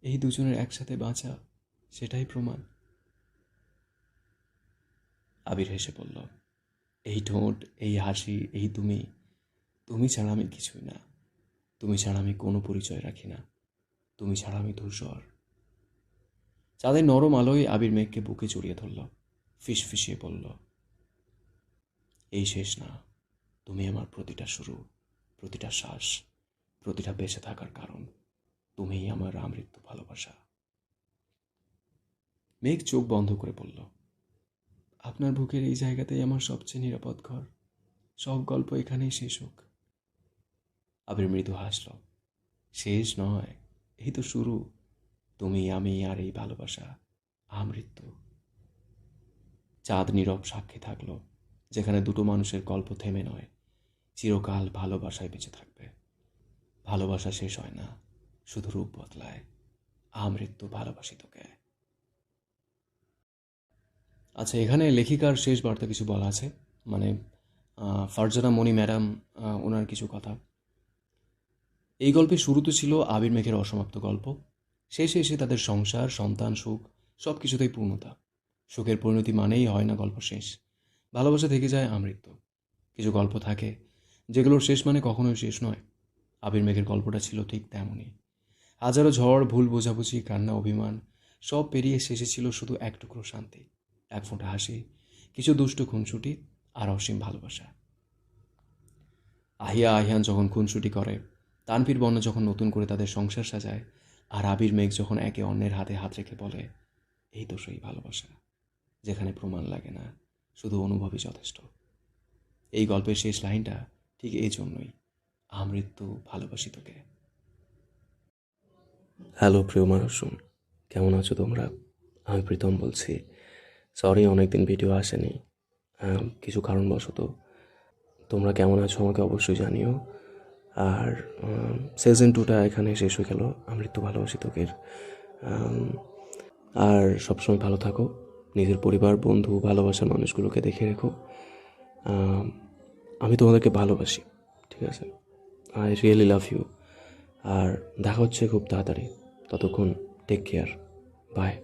এই দুজনের একসাথে বাঁচা, সেটাই প্রমাণ। আবির হেসে বলল, এই ঠোঁট, এই হাসি, এই তুমি, তুমি ছাড়া আমি কিছুই না। তুমি ছাড়া আমি কোনো পরিচয় রাখি না। তুমি ছাড়া আমি ধূসর। চাঁদের নরম আলোয় আবির মেঘকে বুকে জড়িয়ে ধরল। ফিসফিসিয়ে বলল, এই শেষ না, তুমি আমার প্রতিটা শুরু, প্রতিটা শ্বাস, প্রতিটা বেঁচে থাকার কারণ। তুমিই আমার আমৃত্যু ভালোবাসা। মেঘ চোখ বন্ধ করে বলল, আপনার বুকের এই জায়গাতেই আমার সবচেয়ে নিরাপদ ঘর। সব গল্প এখানেই শেষ হোক। আবির মৃদু হাসল, শেষ নয়, এই তো শুরু। তুমি, আমি আর এই ভালোবাসা, আমৃত্যু। চাঁদ নীরব সাক্ষী থাকলো, যেখানে দুটো মানুষের গল্প থেমে নয়, চিরকাল ভালোবাসায় বেঁচে থাকবে। ভালোবাসা শেষ হয় না, শুধু রূপ বদলায়। আমৃত্যু ভালোবাসি তোকে। আচ্ছা, এখানে লেখিকার শেষ বার্তা কিছু বলা আছে, মানে ফারজানা মণি ম্যাডাম, ওনার কিছু কথা। এই গল্পের শুরুতে ছিল আবির মেঘের অসমাপ্ত গল্প। শেষে এসে তাদের সংসার, সন্তান, সুখ, সব কিছুতেই পূর্ণতা। সুখের পরিণতি মানেই হয় না গল্প শেষ। ভালোবাসা থেকে যায় আমৃত্যু। কিছু গল্প থাকে যেগুলোর শেষ মানে কখনোই শেষ নয়। আবির মেঘের গল্পটা ছিল ঠিক তেমনই। হাজারো ঝড়, ভুল বোঝাবুঝি, কান্না, অভিমান, সব পেরিয়ে শেষে ছিল শুধু এক টুকরো শান্তি, এক ফোঁটা হাসি, কিছু দুষ্টু খুনসুটি, আর অসীম ভালোবাসা। আহিয়া আহিয়ান যখন খুনসুটি করে, তানভীর বর্ণ যখন নতুন করে তাদের সংসার সাজায়, আর আবির মেঘ যখন একে অন্যের হাতে হাত রেখে বলে, এই তো সেই ভালোবাসা, যেখানে প্রমাণ লাগে না, শুধু অনুভবই যথেষ্ট। এই গল্পের শেষ লাইনটা ঠিক এই জন্যই, আমৃত্যু ভালোবাসি তোকে। হ্যালো প্রিয় মানুষজন, কেমন আছো তোমরা? আমি প্রীতম বলছি। সরি, অনেকদিন ভিডিও আসেনি, কিছু কারণবশত। তোমরা কেমন আছো আমাকে অবশ্যই জানিও। আর সিজন 2টা এখানে শেষ হয়ে গেল, আমৃত্যু ভালোবাসি তোকের। আর সবসময় ভালো থাকো, নিজের পরিবার, বন্ধু, ভালোবাসার মানুষগুলোকে দেখে রেখো। আমি তোমাদেরকে ভালোবাসি, ঠিক আছে? I really love you. আর দেখা হচ্ছে খুব তাড়াতাড়ি। ততক্ষণ টেক কেয়ার। বাই।